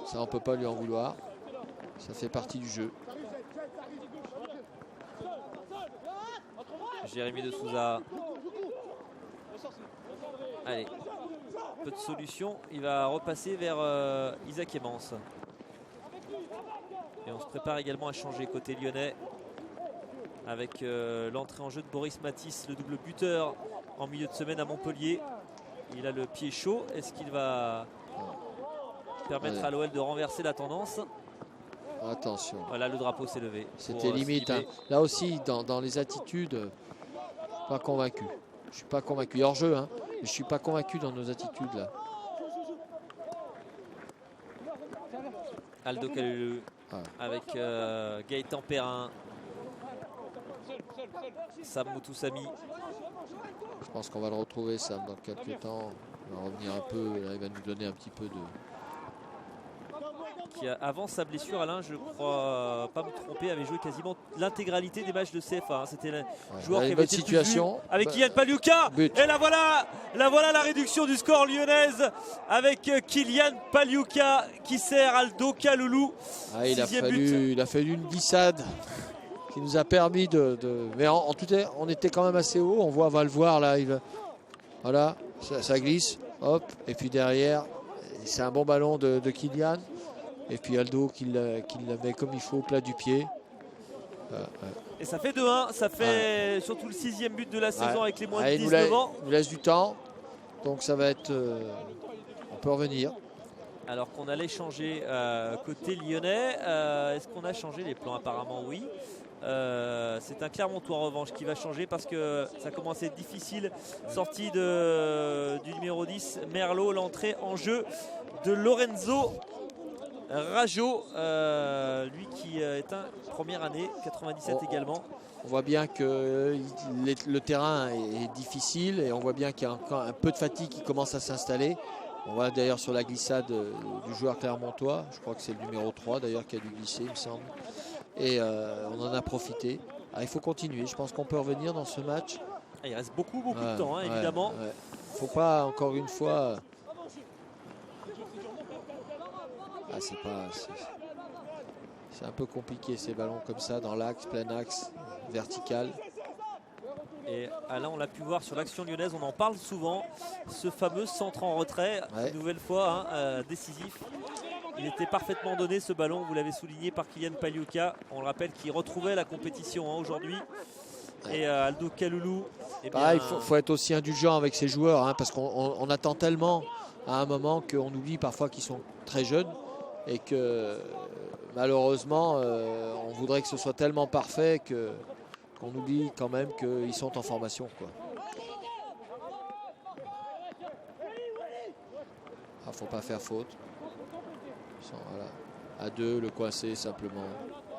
ça, on peut pas lui en vouloir. Ça fait partie du jeu. Jérémy de Souza. Allez, peu de solution. Il va repasser vers Isaac Emmans. Et on se prépare également à changer côté lyonnais. Avec l'entrée en jeu de Boris Matisse, le double buteur en milieu de semaine à Montpellier. Il a le pied chaud. Est-ce qu'il va permettre à l'OL de renverser la tendance? Attention. Voilà, le drapeau s'est levé. C'était limite. Hein. Là aussi, dans les attitudes, pas convaincu. Je suis pas convaincu. Hors jeu, hein, mais je suis pas convaincu dans nos attitudes là. Aldo Kalulu avec Gaëtan Perrin. Sam Moutoussamy. Je pense qu'on va le retrouver, Sam, dans quelques temps. Il va revenir un peu. Là, il va nous donner un petit peu de. Qui avant sa blessure, Alain, je crois pas me tromper, avait joué quasiment l'intégralité des matchs de CFA. Hein. C'était le joueur qui avait été situation avec Kylian Paliuka. Et la voilà la réduction du score lyonnaise avec Kylian Paliuka qui sert Aldo Kalulu. Ah, il a fallu une glissade qui nous a permis de... Mais en tout cas, on était quand même assez haut. On va le voir là. Voilà, ça glisse. Hop. Et puis derrière, c'est un bon ballon de Kylian. Et puis Aldo qui la met comme il faut au plat du pied. Et ça fait 2-1. Ça fait surtout le 6e but de la saison avec les moins de 19 ans. Il nous laisse du temps. Donc ça va être... on peut revenir. Alors qu'on allait changer côté lyonnais. Est-ce qu'on a changé les plans? Apparemment oui. C'est un Clermontois en revanche qui va changer parce que ça commence à être difficile. Sortie du numéro 10 Merlot, l'entrée en jeu de Lorenzo Rajo, lui qui est un première année 97 également. On voit bien que le terrain est difficile et on voit bien qu'il y a encore un peu de fatigue qui commence à s'installer. On voit d'ailleurs sur la glissade du joueur clermontois, je crois que c'est le numéro 3 d'ailleurs qui a dû glisser, il me semble. Et on en a profité. Il faut continuer, je pense qu'on peut revenir dans ce match. Il reste beaucoup de temps, hein, évidemment. Faut pas, encore une fois... c'est un peu compliqué ces ballons comme ça, dans l'axe, plein axe, vertical. Et là, on l'a pu voir sur l'action lyonnaise, on en parle souvent. Ce fameux centre en retrait, une nouvelle fois, décisif. Il était parfaitement donné ce ballon, vous l'avez souligné, par Kylian Paliuka. On le rappelle qu'il retrouvait la compétition aujourd'hui. Et Aldo Kalulu. Il faut être aussi indulgent avec ces joueurs, hein, parce qu'on attend tellement à un moment qu'on oublie parfois qu'ils sont très jeunes et que malheureusement on voudrait que ce soit tellement parfait qu'on oublie quand même qu'ils sont en formation, quoi. Faut pas faire faute. Voilà. À 2, le coincer simplement.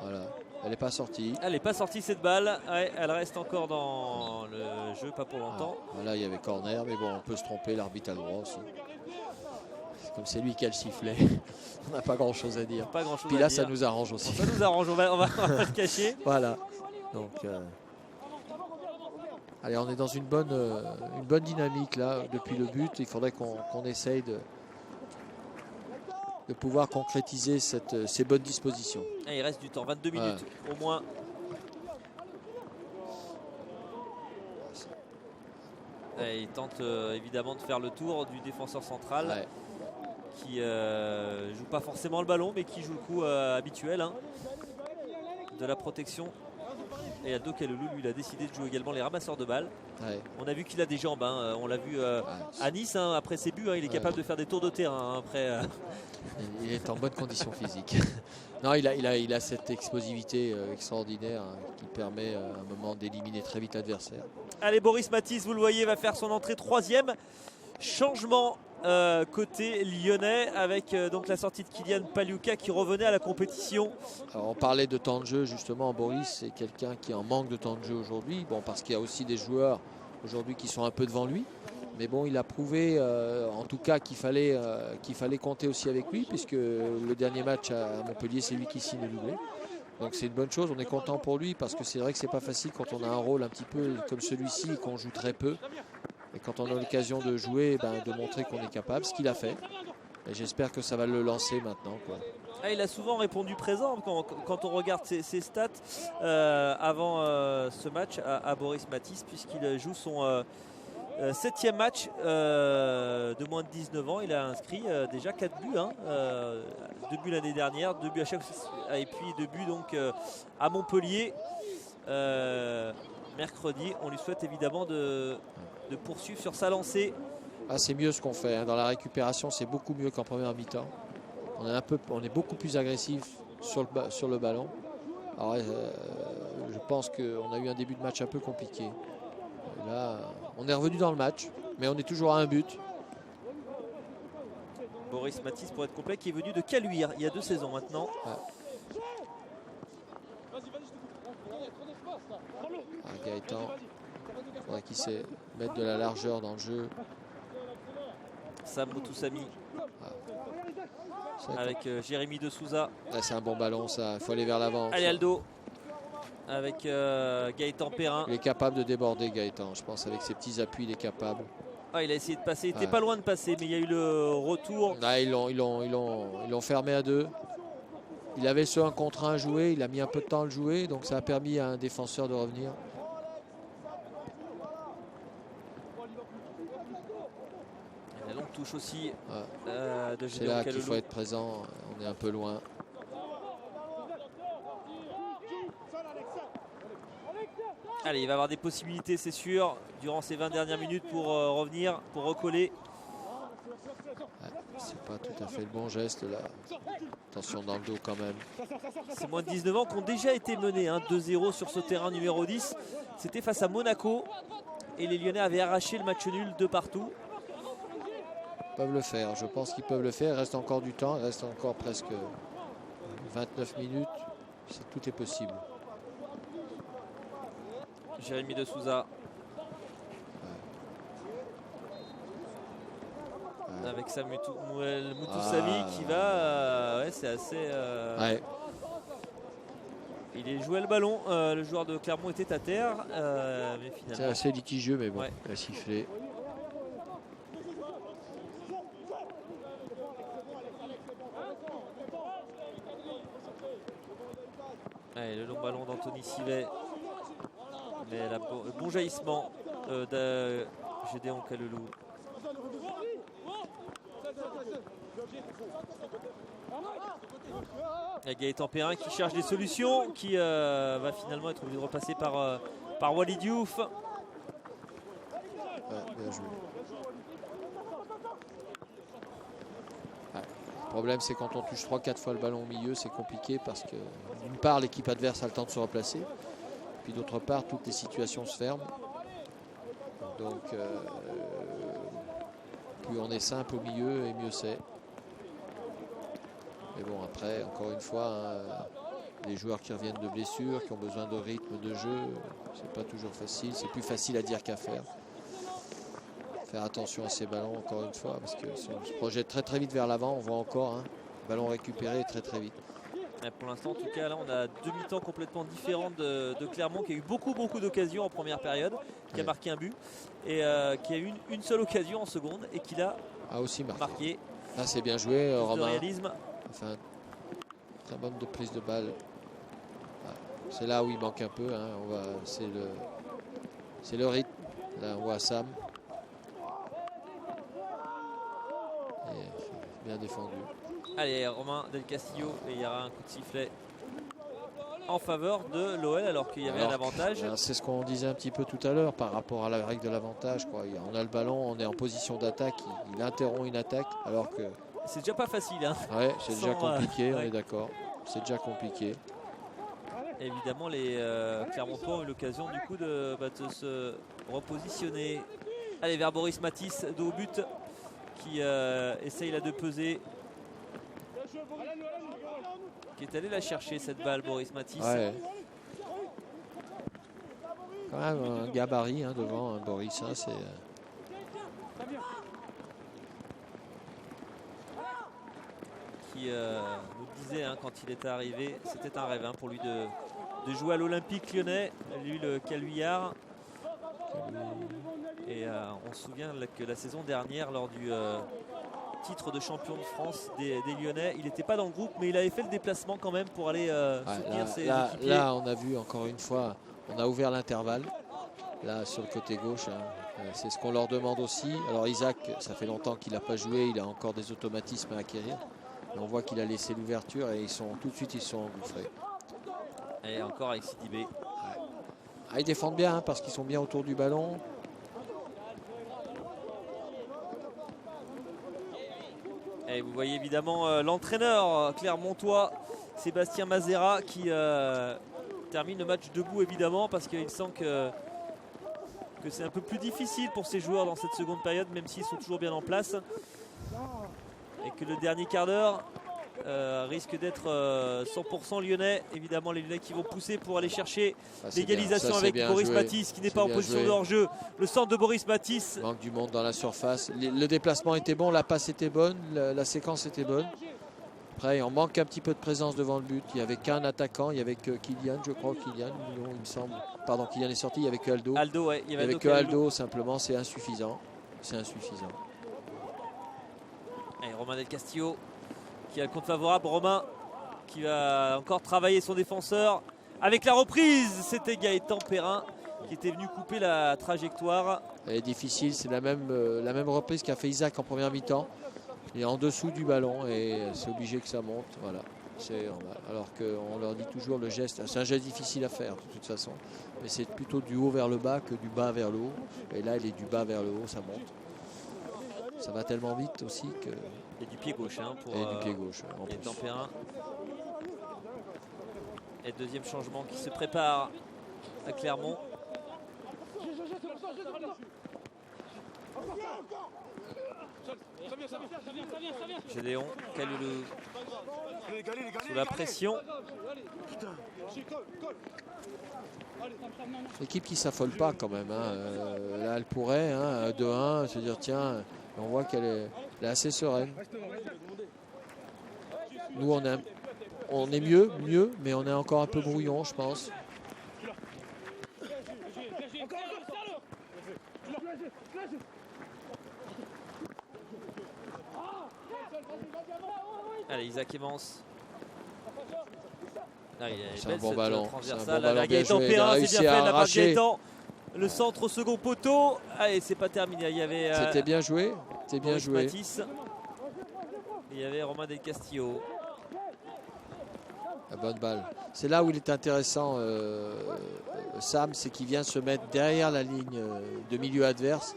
Voilà. Elle n'est pas sortie. Elle n'est pas sortie cette balle. Elle reste encore dans le jeu, pas pour longtemps. Voilà, il y avait corner, mais bon, on peut se tromper, l'arbitre a le droit aussi. Comme c'est lui qui a le sifflet, on n'a pas grand chose à dire. Pas grand chose. Puis là, ça nous arrange aussi. Ça nous arrange, on va le cacher. Voilà. Donc, allez, on est dans une bonne dynamique là depuis le but. Il faudrait qu'on essaye de pouvoir concrétiser ces bonnes dispositions. Et il reste du temps, 22 minutes au moins. Et il tente évidemment de faire le tour du défenseur central qui joue pas forcément le ballon, mais qui joue le coup habituel hein, de la protection. Et Aldo Kalulu, lui, il a décidé de jouer également les ramasseurs de balles. Ouais. On a vu qu'il a des jambes, hein. On l'a vu à Nice, hein, après ses buts, hein, il est capable de faire des tours de terrain. Hein, après, Il est en bonne condition physique. Non, il a cette explosivité extraordinaire hein, qui permet à un moment d'éliminer très vite l'adversaire. Allez, Boris Matisse, vous le voyez, va faire son entrée 3e. Changement côté lyonnais avec donc la sortie de Kylian Pagliuca qui revenait à la compétition. Alors, on parlait de temps de jeu justement. Boris, c'est quelqu'un qui est en manque de temps de jeu aujourd'hui. Bon, parce qu'il y a aussi des joueurs aujourd'hui qui sont un peu devant lui. Mais bon, il a prouvé en tout cas qu'il fallait compter aussi avec lui, puisque le dernier match à Montpellier, c'est lui qui signe le doublé. Donc c'est une bonne chose, on est content pour lui, parce que c'est vrai que c'est pas facile quand on a un rôle un petit peu comme celui-ci et qu'on joue très peu. Et quand on a l'occasion de jouer, de montrer qu'on est capable, ce qu'il a fait. Et j'espère que ça va le lancer maintenant, quoi. Ah, il a souvent répondu présent quand on regarde ses stats avant ce match à Boris Matisse, puisqu'il joue son 7e match de moins de 19 ans. Il a inscrit déjà 4 buts. Hein, 2 buts l'année dernière, 2 buts à chaque et puis 2 buts donc, à Montpellier mercredi. On lui souhaite évidemment de poursuivre sur sa lancée. Ah, c'est mieux ce qu'on fait. Hein. Dans la récupération, c'est beaucoup mieux qu'en première mi-temps. On est beaucoup plus agressif sur le ballon. Alors, je pense qu'on a eu un début de match un peu compliqué. Et là, on est revenu dans le match, mais on est toujours à un but. Boris Matisse, pour être complet, qui est venu de Caluire il y a 2 saisons maintenant. Ah. Gaëtan, il faudrait qu'il sait mettre de la largeur dans le jeu. Sam Moutoussamy avec Jérémy de Souza. C'est un bon ballon, ça. Il faut aller vers l'avant. Allez, Aldo avec Gaëtan Perrin. Il est capable de déborder, Gaëtan. Je pense avec ses petits appuis, il est capable. Ah, il a essayé de passer. Il n'était pas loin de passer, mais il y a eu le retour. Ah, ils l'ont fermé à 2. Il avait ce 1 contre 1 joué. Il a mis un peu de temps à le jouer. Donc ça a permis à un défenseur de revenir. La longue touche aussi de C'est là qu'il faut être présent. On est un peu loin. Allez, il va avoir des possibilités, c'est sûr, durant ces 20 dernières minutes pour revenir, pour recoller. C'est pas tout à fait le bon geste là. Attention dans le dos quand même. C'est moins de 19 ans qui ont déjà été menés 2-0 sur ce terrain numéro 10. C'était face à Monaco. Et les Lyonnais avaient arraché le match nul de partout. Ils peuvent le faire, je pense qu'ils peuvent le faire. Il reste encore du temps, il reste encore presque 29 minutes. Tout est possible. Jérémy de Souza. Avec Sam Moutoussamy qui va. Ouais, c'est assez. Il est joué le ballon. Le joueur de Clermont était à terre. Mais finalement. C'est assez litigieux, mais bon, il a sifflé. Allez, le long ballon d'Anthony Sivet. Mais le bon jaillissement de Gédéon Kalulu. Et Gaëtan Perrin qui cherche des solutions, qui va finalement être obligé de repasser par Walid Diouf. Bien joué. Le problème, c'est quand on touche 3-4 fois le ballon au milieu, c'est compliqué parce que d'une part, l'équipe adverse a le temps de se replacer. Puis d'autre part, toutes les situations se ferment. Donc, plus on est simple au milieu et mieux c'est. Mais bon, après, encore une fois, les joueurs qui reviennent de blessures, qui ont besoin de rythme de jeu, c'est pas toujours facile. C'est plus facile à dire qu'à faire. Faire attention à ces ballons, encore une fois, parce que si on se projette très très vite vers l'avant, on voit encore ballon récupéré très très vite. Pour l'instant, en tout cas, là, on a 2 mi-temps complètement différentes de Clermont, qui a eu beaucoup d'occasions en première période, qui a marqué un but, et qui a eu une seule occasion en seconde, et qui l'a aussi marqué. Là, c'est bien joué, Romain. Réalisme. Enfin, très bonne de prise de balle. C'est là où il manque un peu. C'est le rythme. Là, on voit Sam. Bien défendu. Allez, Romain Del Castillo, et il y aura un coup de sifflet en faveur de l'OL alors qu'il y avait un avantage. C'est ce qu'on disait un petit peu tout à l'heure par rapport à la règle de l'avantage. On a le ballon, on est en position d'attaque, il interrompt une attaque alors que... C'est déjà pas facile. Hein. Ouais, c'est déjà compliqué, on ouais. est d'accord. C'est déjà compliqué. Évidemment, les Clermontois ont eu l'occasion du coup de se repositionner. Allez, vers Boris Matisse, dos au but, qui essaye là de peser. Qui est allé la chercher cette balle, Boris Matisse. Ouais. Quand même un gabarit hein, devant Boris. Hein, c'est... Qui nous disait hein, quand il était arrivé, c'était un rêve hein, pour lui de jouer à l'Olympique Lyonnais, lui le Caluillard. Et on se souvient que la saison dernière, lors du titre de champion de France des Lyonnais, il n'était pas dans le groupe, mais il avait fait le déplacement quand même pour aller soutenir ses équipiers. Là, on a vu encore une fois, on a ouvert l'intervalle, là sur le côté gauche. Hein. C'est ce qu'on leur demande aussi. Alors Isaac, ça fait longtemps qu'il n'a pas joué, il a encore des automatismes à acquérir. Et on voit qu'il a laissé l'ouverture et tout de suite ils sont engouffrés. Et encore avec Sidibé. Ouais. Ils défendent bien hein, parce qu'ils sont bien autour du ballon. Et vous voyez évidemment l'entraîneur clermontois, Sébastien Mazera, qui termine le match debout évidemment parce qu'il sent que c'est un peu plus difficile pour ces joueurs dans cette seconde période, même s'ils sont toujours bien en place. Et que le dernier quart d'heure risque d'être 100% lyonnais. Évidemment, les Lyonnais qui vont pousser pour aller chercher l'égalisation avec Boris Matisse qui n'est pas en position de hors-jeu. Le centre de Boris Matisse. Il manque du monde dans la surface. Le déplacement était bon, la passe était bonne, la séquence était bonne. Après, on manque un petit peu de présence devant le but. Il n'y avait qu'un attaquant, il n'y avait que Kylian, je crois, Kylian, il me semble. Pardon, Kylian est sorti, il n'y avait que Aldo. Aldo, ouais, il n'y avait que Aldo, simplement, c'est insuffisant. C'est insuffisant. Et Romain Del Castillo qui a le compte favorable. Romain qui va encore travailler son défenseur. Avec la reprise, c'était Gaëtan Perrin qui était venu couper la trajectoire. Elle est difficile, c'est la même reprise qu'a fait Isaac en première mi-temps. Il est en dessous du ballon et c'est obligé que ça monte. Voilà. Alors qu'on leur dit toujours le geste, c'est un geste difficile à faire de toute façon. Mais c'est plutôt du haut vers le bas que du bas vers le haut. Et là, il est du bas vers le haut, ça monte. Ça va tellement vite aussi que... Et du pied gauche hein, pour du pied gauche, Gaëtan Perrin. Et deuxième changement qui se prépare à Clermont. Gédéon Kaloulou sous la pression. L'équipe qui s'affole pas quand même. Hein. Là, elle pourrait, hein, 2-1, se dire tiens, on voit qu'elle est assez sereine. Nous, on est mieux, mais on est encore un peu brouillon, je pense. Allez, Isaac Evans. C'est un bon ballon. Gaëtan Perrin, c'est bien fait de la part de Gaëtan. Le centre au second poteau. Allez, c'est pas terminé. Il y avait. C'était bien joué. C'était bien joué. Matisse. Il y avait Romain Del Castillo. La bonne balle. C'est là où il est intéressant, Sam, c'est qu'il vient se mettre derrière la ligne de milieu adverse.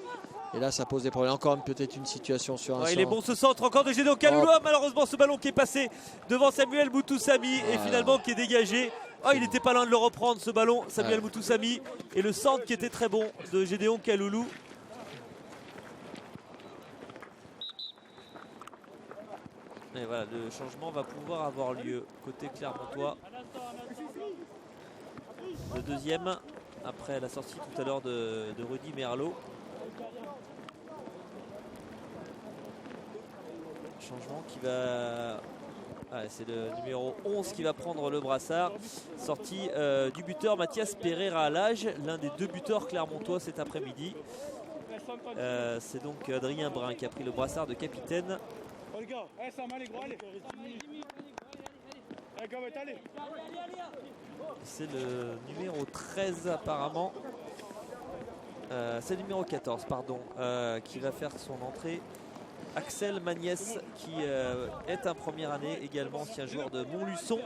Et là, ça pose des problèmes. Encore peut-être une situation sur un centre. Il est bon ce centre encore de Gédéon Kaloulou. Malheureusement, ce ballon qui est passé devant Samuel Moutoussamy et finalement qui est dégagé. Il n'était pas loin de le reprendre ce ballon, Samuel Moutoussamy. Et le centre qui était très bon de Gédéon Kaloulou. Et voilà, le changement va pouvoir avoir lieu côté clermontois. Le deuxième, après la sortie tout à l'heure de Rudy Merlot. Changement qui va... c'est le numéro 11 qui va prendre le brassard. Sortie du buteur Mathias Pereira à l'âge, l'un des deux buteurs clermontois cet après-midi. C'est donc Adrien Brun qui a pris le brassard de capitaine. C'est le numéro 13 apparemment. C'est le numéro 14 pardon, qui va faire son entrée. Axel Magnès qui est un première année également, ancien joueur de Montluçon.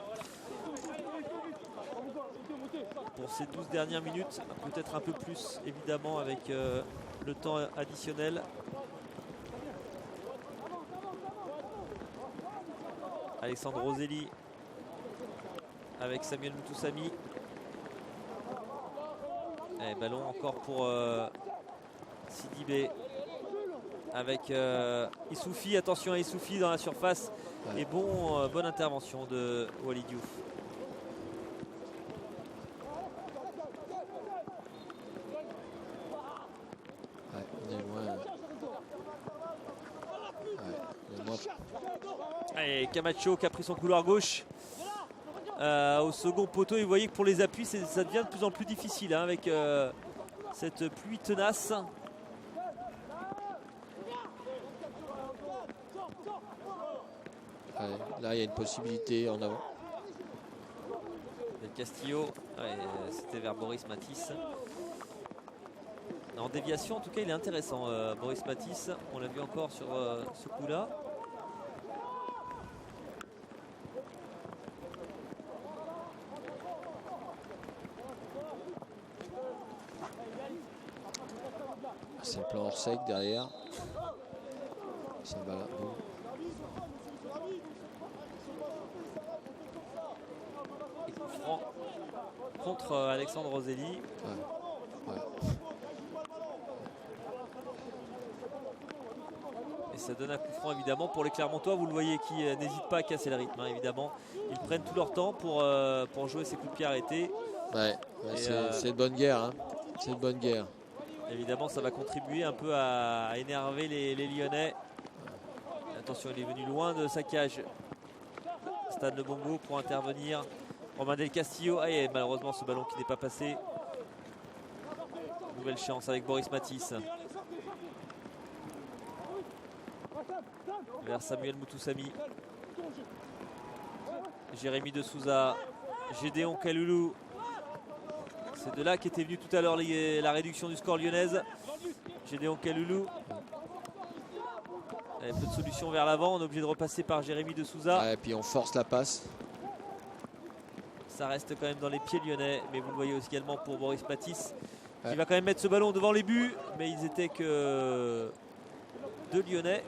Pour ces 12 dernières minutes, peut-être un peu plus évidemment avec le temps additionnel. Alexandre Roselli avec Samuel Moutoussamy. Et ballon encore pour Sidibé avec Issoufi. Attention à Issoufi dans la surface. Ouais. Et bonne intervention de Walid Diouf. Et Camacho qui a pris son couloir gauche au second poteau. Et vous voyez que pour les appuis, ça devient de plus en plus difficile hein, avec cette pluie tenace. Ouais, là, il y a une possibilité en avant. Del Castillo, ouais, c'était vers Boris Matisse. En déviation, en tout cas, il est intéressant, Boris Matisse. On l'a vu encore sur ce coup-là. C'est le plan hors sec derrière. Ça va là. Et coup franc contre Alexandre Roselli. Ouais. Et ça donne un coup franc évidemment pour les Clermontois. Vous le voyez qui n'hésitent pas à casser le rythme hein, évidemment. Ils prennent tout leur temps pour jouer ces coups de pied arrêtés. Ouais, c'est une bonne guerre. Hein. C'est une bonne guerre. Évidemment, ça va contribuer un peu à énerver les Lyonnais. Attention, il est venu loin de sa cage. Stan Le Bongo pour intervenir. Romain Del Castillo. Ah, et malheureusement, ce ballon qui n'est pas passé. Nouvelle chance avec Boris Matisse. Vers Samuel Moutoussamy. Jérémy de Souza. Gédéon Kaloulou. C'est de là qu'était venu tout à l'heure la réduction du score lyonnaise. Gédéon Kaloulou. Un peu de solution vers l'avant. On est obligé de repasser par Jérémy de Souza. Ouais, et puis on force la passe. Ça reste quand même dans les pieds lyonnais. Mais vous le voyez aussi également pour Boris Matisse. Qui va quand même mettre ce ballon devant les buts. Mais ils étaient que 2 lyonnais.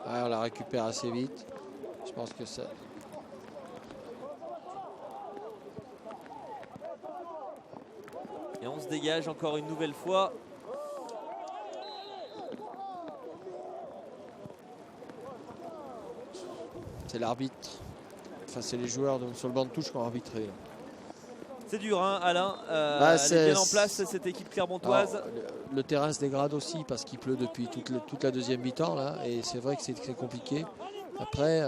Ouais, on la récupère assez vite. Je pense que ça... Et on se dégage encore une nouvelle fois. C'est l'arbitre. Enfin, c'est les joueurs sur le banc de touche qui ont arbitré. C'est dur, hein, Alain. Elle est bien en place, cette équipe clermontoise. Alors, le terrain se dégrade aussi parce qu'il pleut depuis toute la deuxième mi-temps. Là, et c'est vrai que c'est compliqué. Après,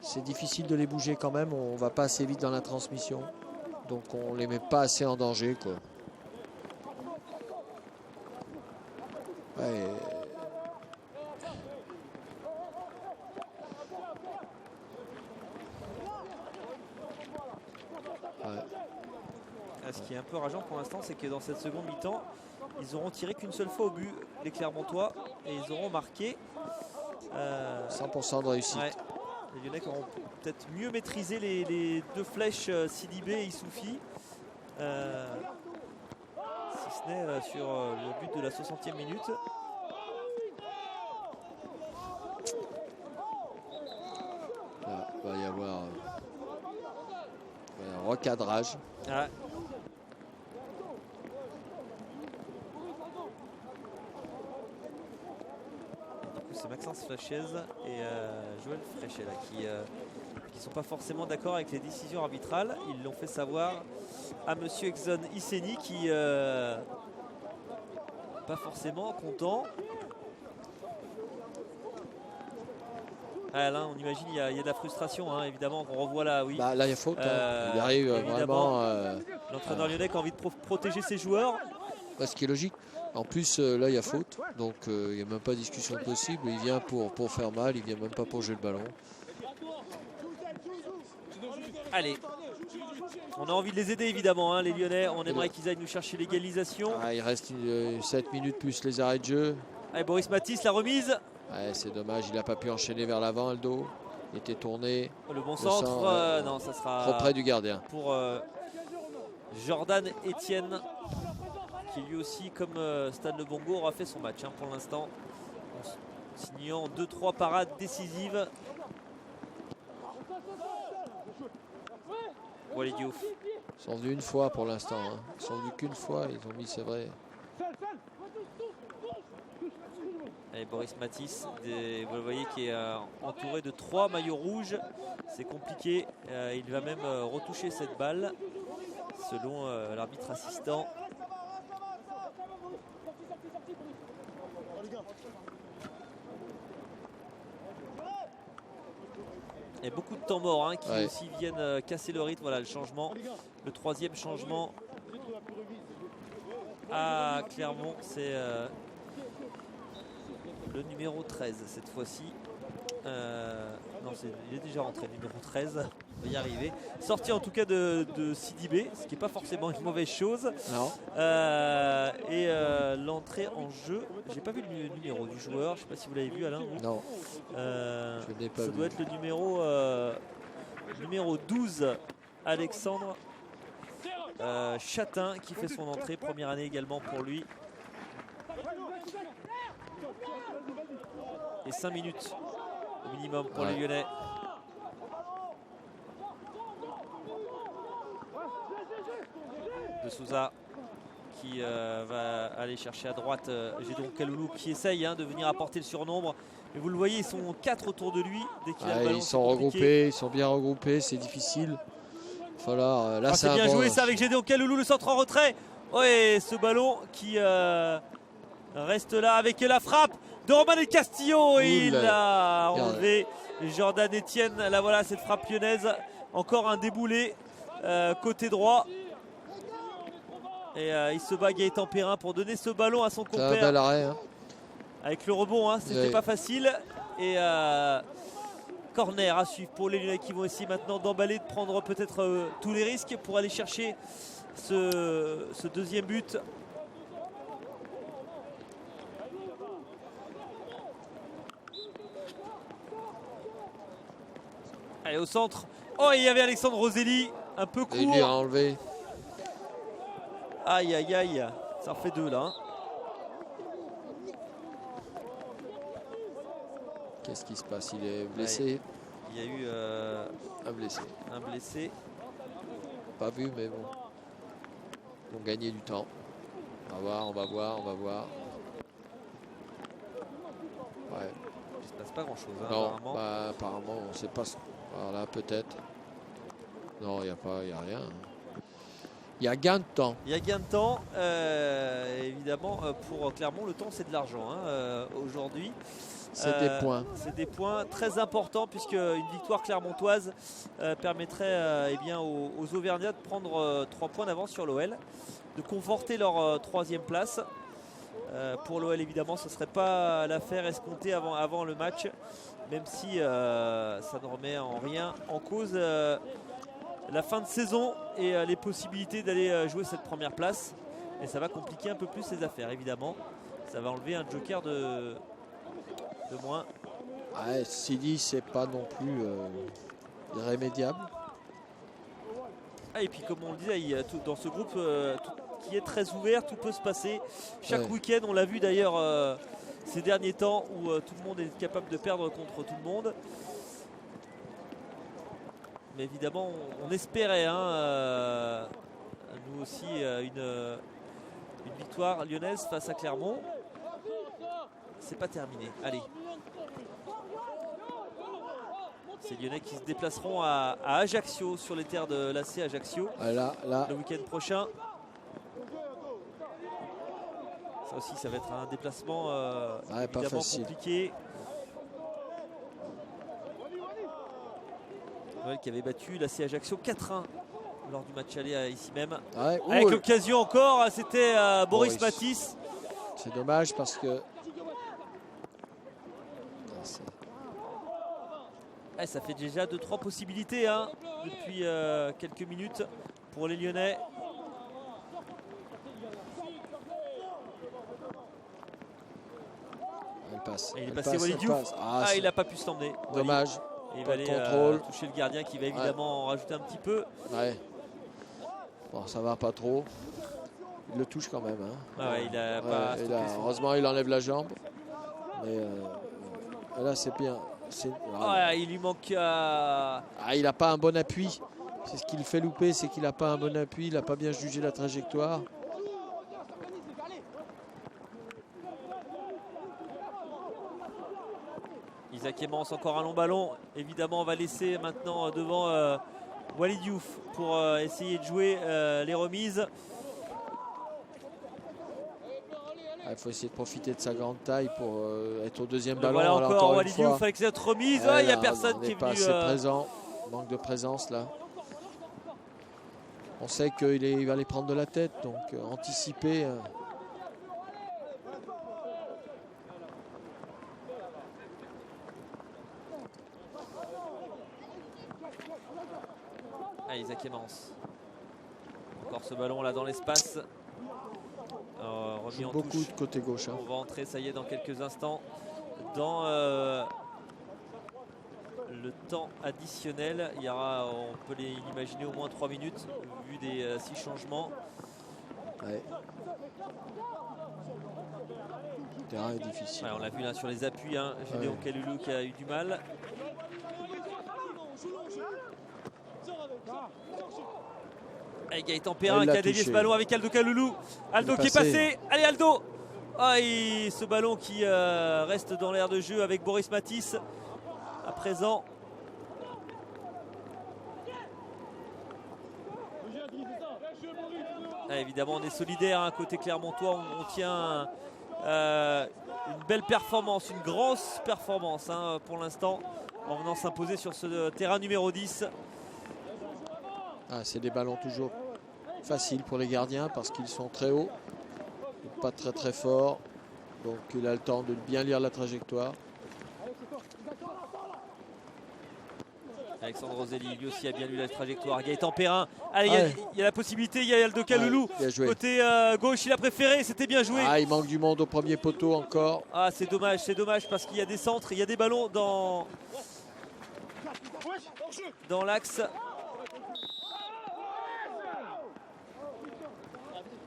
c'est difficile de les bouger quand même. On ne va pas assez vite dans la transmission. Donc on ne les met pas assez en danger, quoi. Ouais. Ce qui est un peu rageant pour l'instant, c'est que dans cette seconde mi-temps, ils auront tiré qu'une seule fois au but, les Clermontois, et ils auront marqué 100% de réussite. Ouais. Les Lyonnais qui auront peut-être mieux maîtrisé les 2 flèches Sidibé et Issoufi. Si ce n'est sur le but de la 60e minute. Là, il va y avoir un recadrage. Ah. C'est Maxence Flachez et Joël Fréchet qui ne sont pas forcément d'accord avec les décisions arbitrales. Ils l'ont fait savoir à monsieur Exxon Isseni qui pas forcément content. Ah, là, on imagine il y a de la frustration, hein, évidemment, qu'on revoit là, oui. Bah, là, il y a faute. Il arrive vraiment. L'entraîneur lyonnais qui a envie de protéger ses joueurs. Bah, ce qui est logique. En plus, là, il y a faute. Donc, il n'y a même pas de discussion possible. Il vient pour faire mal. Il vient même pas pour jouer le ballon. Allez. On a envie de les aider évidemment, hein, les Lyonnais. On aimerait qu'ils aillent nous chercher l'égalisation. Il reste 7 minutes plus les arrêts de jeu. Allez, Boris Matisse, la remise. C'est dommage, il n'a pas pu enchaîner vers l'avant, Aldo. Il était tourné. Le bon centre, non, ça sera trop près du gardien. Pour Jordan Etienne, qui lui aussi, comme Stan Le Bongo, aura fait son match pour l'instant, en signant 2-3 parades décisives. Walid Diouf. Ils sont venus une fois pour l'instant. Ils sont venus qu'une fois. Ils ont mis, c'est vrai. Et Boris Matisse, vous le voyez, qui est entouré de 3 maillots rouges. C'est compliqué. Il va même retoucher cette balle, selon l'arbitre assistant. Et beaucoup de temps morts qui aussi viennent casser le rythme. Voilà le changement. Le 3e changement à Clermont, c'est le numéro 13 cette fois-ci. Non, il est déjà rentré, le numéro 13. On va y arriver. Sorti en tout cas de Sidibé, ce qui n'est pas forcément une mauvaise chose. Non. Et l'entrée en jeu, j'ai pas vu le numéro du joueur. Je ne sais pas si vous l'avez vu, Alain. Non. Je l'ai pas vu. Ça doit être le numéro 12, Alexandre Chatin, qui fait son entrée. Première année également pour lui. Et 5 minutes au minimum pour les Lyonnais. De Souza qui va aller chercher à droite Gédéon Kaloulou, qui essaye de venir apporter le surnombre. Mais vous le voyez, ils sont 4 autour de lui. Dès qu'il a le ballon, ils sont regroupés, ils sont bien regroupés, c'est difficile. Voilà, là c'est bien joué ça avec Gédéon Kaloulou, le centre en retrait. Et ce ballon qui reste là avec la frappe de Romain Del Castillo. Et il a enlevé Jordan Etienne. Là voilà, cette frappe lyonnaise. Encore un déboulé côté droit. Et il se bat Gaëtan Perrin pour donner ce ballon à son compère. Un bel arrêt. Avec le rebond, c'était pas facile. Et corner à suivre pour les Lyonnais qui vont essayer maintenant d'emballer, de prendre peut-être tous les risques pour aller chercher ce deuxième but. Allez, au centre. Oh, il y avait Alexandre Roselli, un peu court. Et il lui a enlevé. Aïe, aïe, aïe. Ça en fait 2 là. Qu'est-ce qui se passe? Il est blessé. Il y a eu un blessé. Un blessé. Pas vu, mais bon. Ils vont gagner du temps. On va voir, on va voir, on va voir. Ouais. Il se passe pas grand chose. Non, apparemment. Apparemment, on ne sait pas. Voilà, peut-être. Non, il n'y a rien. Il y a gain de temps. Il y a gain de temps. Évidemment, pour Clermont, le temps, c'est de l'argent aujourd'hui. C'est des points. C'est des points très importants puisque une victoire clermontoise permettrait aux Auvergnats de prendre 3 points d'avance sur l'OL, de conforter leur 3e place. Pour l'OL, évidemment, ce ne serait pas l'affaire escomptée avant le match, même si ça ne remet en rien en cause la fin de saison et les possibilités d'aller jouer cette première place. Et ça va compliquer un peu plus les affaires, évidemment. Ça va enlever un joker de moins. Ouais, Sidi, c'est pas non plus irrémédiable. Et puis comme on le disait, il y a dans ce groupe qui est très ouvert, tout peut se passer. Chaque week-end, on l'a vu d'ailleurs ces derniers temps où tout le monde est capable de perdre contre tout le monde. Mais évidemment, on espérait nous aussi une victoire lyonnaise face à Clermont. C'est pas terminé. Allez. C'est Lyonnais qui se déplaceront à Ajaccio, sur les terres de l'AC Ajaccio, le week-end prochain. Ça aussi, ça va être un déplacement évidemment compliqué. Noël qui avait battu l'AC Ajaccio 4-1 lors du match aller ici même. Avec l'occasion encore, c'était Boris Matisse. C'est dommage parce que... Ça fait déjà 2-3 possibilités depuis quelques minutes pour les Lyonnais. Elle passe. Et il est passé Walid Diouf. Ah, il n'a pas pu se l'emmener. Dommage. Et il va aller toucher le gardien qui va évidemment en rajouter un petit peu. Ouais. Bon, ça va pas trop. Il le touche quand même. Hein. Ah ouais, il a pas heureusement, il enlève la jambe. Mais là, c'est bien. Il lui manque. Il n'a pas un bon appui. C'est ce qui le fait louper, c'est qu'il n'a pas un bon appui. Il n'a pas bien jugé la trajectoire. Isaac Emmens, encore un long ballon. Évidemment, on va laisser maintenant devant Walid Diouf pour essayer de jouer les remises. Il faut essayer de profiter de sa grande taille pour être au deuxième ballon. Voilà encore Walid Diouf avec cette remise. Il n'y a personne qui est venu. Assez présent. Manque de présence là. On sait qu'il va les prendre de la tête, donc anticiper. Isaac Emmens. Encore ce ballon là dans l'espace. Remis en beaucoup touche. De côté gauche. Hein. On va entrer, ça y est, dans quelques instants dans le temps additionnel. Il y aura, on peut l'imaginer, au moins 3 minutes vu des 6 changements. Ouais. Le terrain est difficile. Ouais, on l'a vu là sur les appuis. Hein. Gédéon Kalulu qui a eu du mal. Et Gaëtan Perrin qui a dévié ce ballon avec Aldo Kalulu. Aldo qui est passé. Allez Aldo. Ce ballon qui reste dans l'aire de jeu avec Boris Matisse à présent. Évidemment on est solidaire hein, côté Clermontois. On tient une belle performance, une grosse performance hein, pour l'instant en venant s'imposer sur ce terrain numéro 10. C'est des ballons toujours faciles pour les gardiens parce qu'ils sont très hauts, pas très très forts, donc il a le temps de bien lire la trajectoire. Alexandre Roselli lui aussi a bien lu la trajectoire. Gaëtan Perrin, allez, il y a la possibilité, il y a Aldo Kalulu côté gauche, il a préféré, c'était bien joué. Il manque du monde au premier poteau encore. C'est dommage parce qu'il y a des centres, il y a des ballons dans l'axe.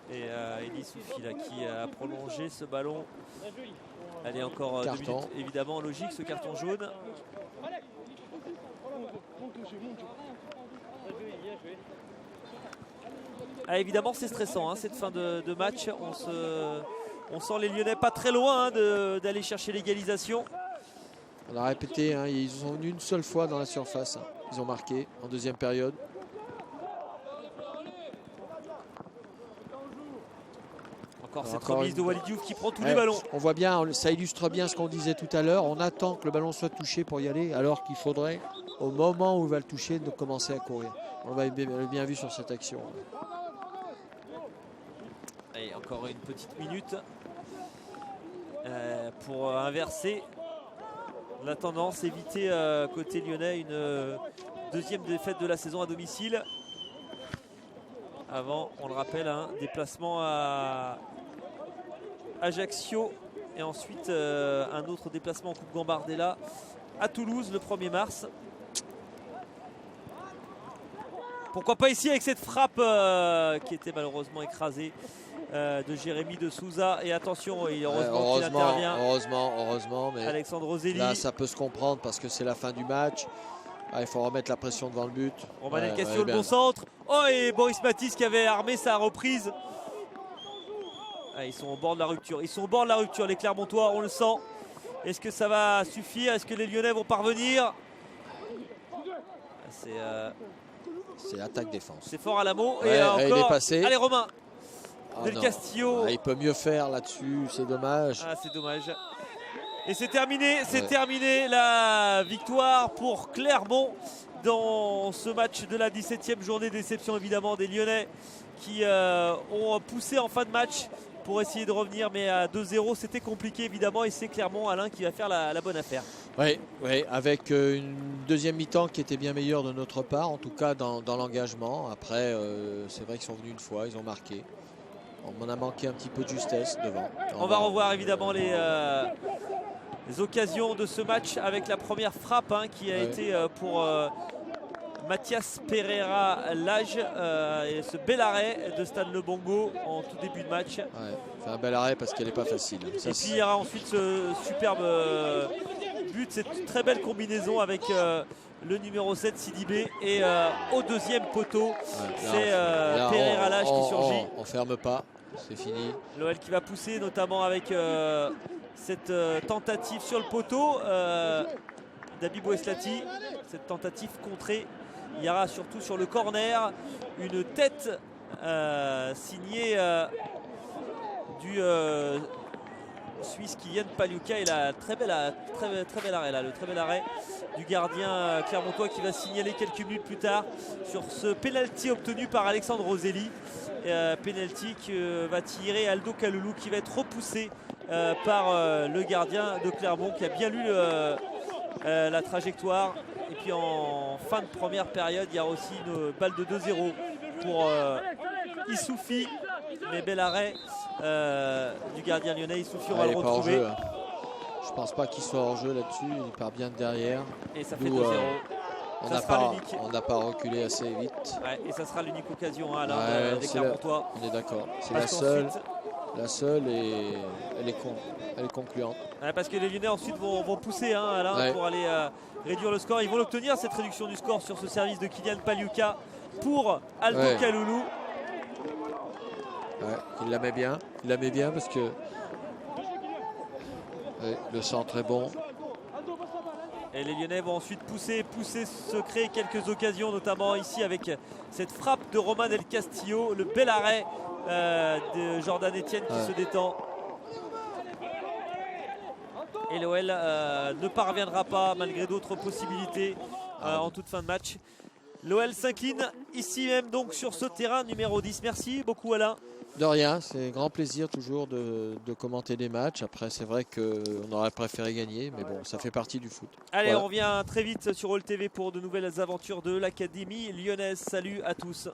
Et Elie Soufi là, qui a prolongé ce ballon. Allez, encore 2 minutes, évidemment logique ce carton jaune. Évidemment c'est stressant hein, cette fin de match. On sent les Lyonnais pas très loin hein, d'aller chercher l'égalisation. On a répété, hein, ils sont une seule fois dans la surface. Hein. Ils ont marqué en deuxième période. Cette remise de Walid Diouf qui prend tous les ballons. On voit bien, ça illustre bien ce qu'on disait tout à l'heure. On attend que le ballon soit touché pour y aller, alors qu'il faudrait, au moment où il va le toucher, de commencer à courir. On l'a bien vu sur cette action. Et encore une petite minute pour inverser la tendance, éviter côté lyonnais une deuxième défaite de la saison à domicile. Avant, on le rappelle, un déplacement à Ajaccio et ensuite un autre déplacement en Coupe Gambardella à Toulouse le 1er mars. Pourquoi pas ici avec cette frappe qui était malheureusement écrasée de Jérémy de Souza. Et attention, heureusement qu'il intervient. Heureusement, mais Alexandre Roselli. Là, ça peut se comprendre parce que c'est la fin du match. Il faut remettre la pression devant le but. Romain Elkasio, le bon centre. Et Boris Matisse qui avait armé sa reprise. Ils sont au bord de la rupture. Ils sont au bord de la rupture, les Clermontois, on le sent. Est-ce que ça va suffire? Est-ce que les Lyonnais vont parvenir? C'est attaque-défense. C'est fort à la mot. Et encore, il est passé. Allez Romain Del Castillo. Il peut mieux faire là-dessus, c'est dommage. C'est dommage. Et c'est terminé, terminé la victoire pour Clermont dans ce match de la 17e journée. Déception évidemment des Lyonnais qui ont poussé en fin de match pour essayer de revenir, mais à 2-0 c'était compliqué évidemment, et c'est Clermont, Alain, qui va faire la bonne affaire. Oui, oui, avec une deuxième mi-temps qui était bien meilleure de notre part, en tout cas dans l'engagement. Après, c'est vrai qu'ils sont venus une fois, ils ont marqué. On m'en a manqué un petit peu de justesse devant. On va revoir évidemment les occasions de ce match avec la première frappe qui a été pour Mathias Pereira Lage et ce bel arrêt de Stan Le Bongo en tout début de match. Ouais, c'est un bel arrêt parce qu'elle n'est pas facile. Ça, et puis il y aura ensuite ce superbe but, cette très belle combinaison avec le numéro 7 Sidibé et au deuxième poteau c'est Pereira Lage qui surgit. On ferme pas, c'est fini. L'OL qui va pousser notamment avec cette tentative sur le poteau d'Abibou Eslati, cette tentative contrée. Il y aura surtout sur le corner une tête signée du Suisse Kylian Pagliuca et la très bel arrêt là, le très bel arrêt du gardien clermontois qui va signaler quelques minutes plus tard sur ce penalty obtenu par Alexandre Roselli. Penalty que va tirer Aldo Kaloulou qui va être repoussé par le gardien de Clermont qui a bien lu la trajectoire. Et puis en fin de première période, il y a aussi une balle de 2-0 pour Issoufi. Mais bel arrêt du gardien lyonnais. Issoufi, on va le retrouver. Jeu, hein. Je pense pas qu'il soit hors jeu là-dessus. Il part bien de derrière. Et ça fait 2-0. On n'a pas reculé assez vite. Ouais, et ça sera l'unique occasion des Clermontois. On est d'accord. C'est la seule et elle est concluante. Ouais, parce que les Lyonnais ensuite vont pousser Alain, pour aller réduire le score. Ils vont l'obtenir cette réduction du score sur ce service de Kylian Pagliuca pour Aldo Kaloulou. Ouais, il la met bien parce que le centre est bon. Et les Lyonnais vont ensuite pousser, se créer quelques occasions, notamment ici avec cette frappe de Roman El Castillo, le bel arrêt de Jordan Etienne qui se détend. Et l'OL ne parviendra pas malgré d'autres possibilités en toute fin de match. L'OL s'incline ici même donc sur ce terrain numéro 10. Merci beaucoup Alain. De rien, c'est un grand plaisir toujours de commenter des matchs. Après c'est vrai qu'on aurait préféré gagner, mais bon, ça fait partie du foot. Allez, on revient très vite sur All TV pour de nouvelles aventures de l'Académie lyonnaise. Salut à tous.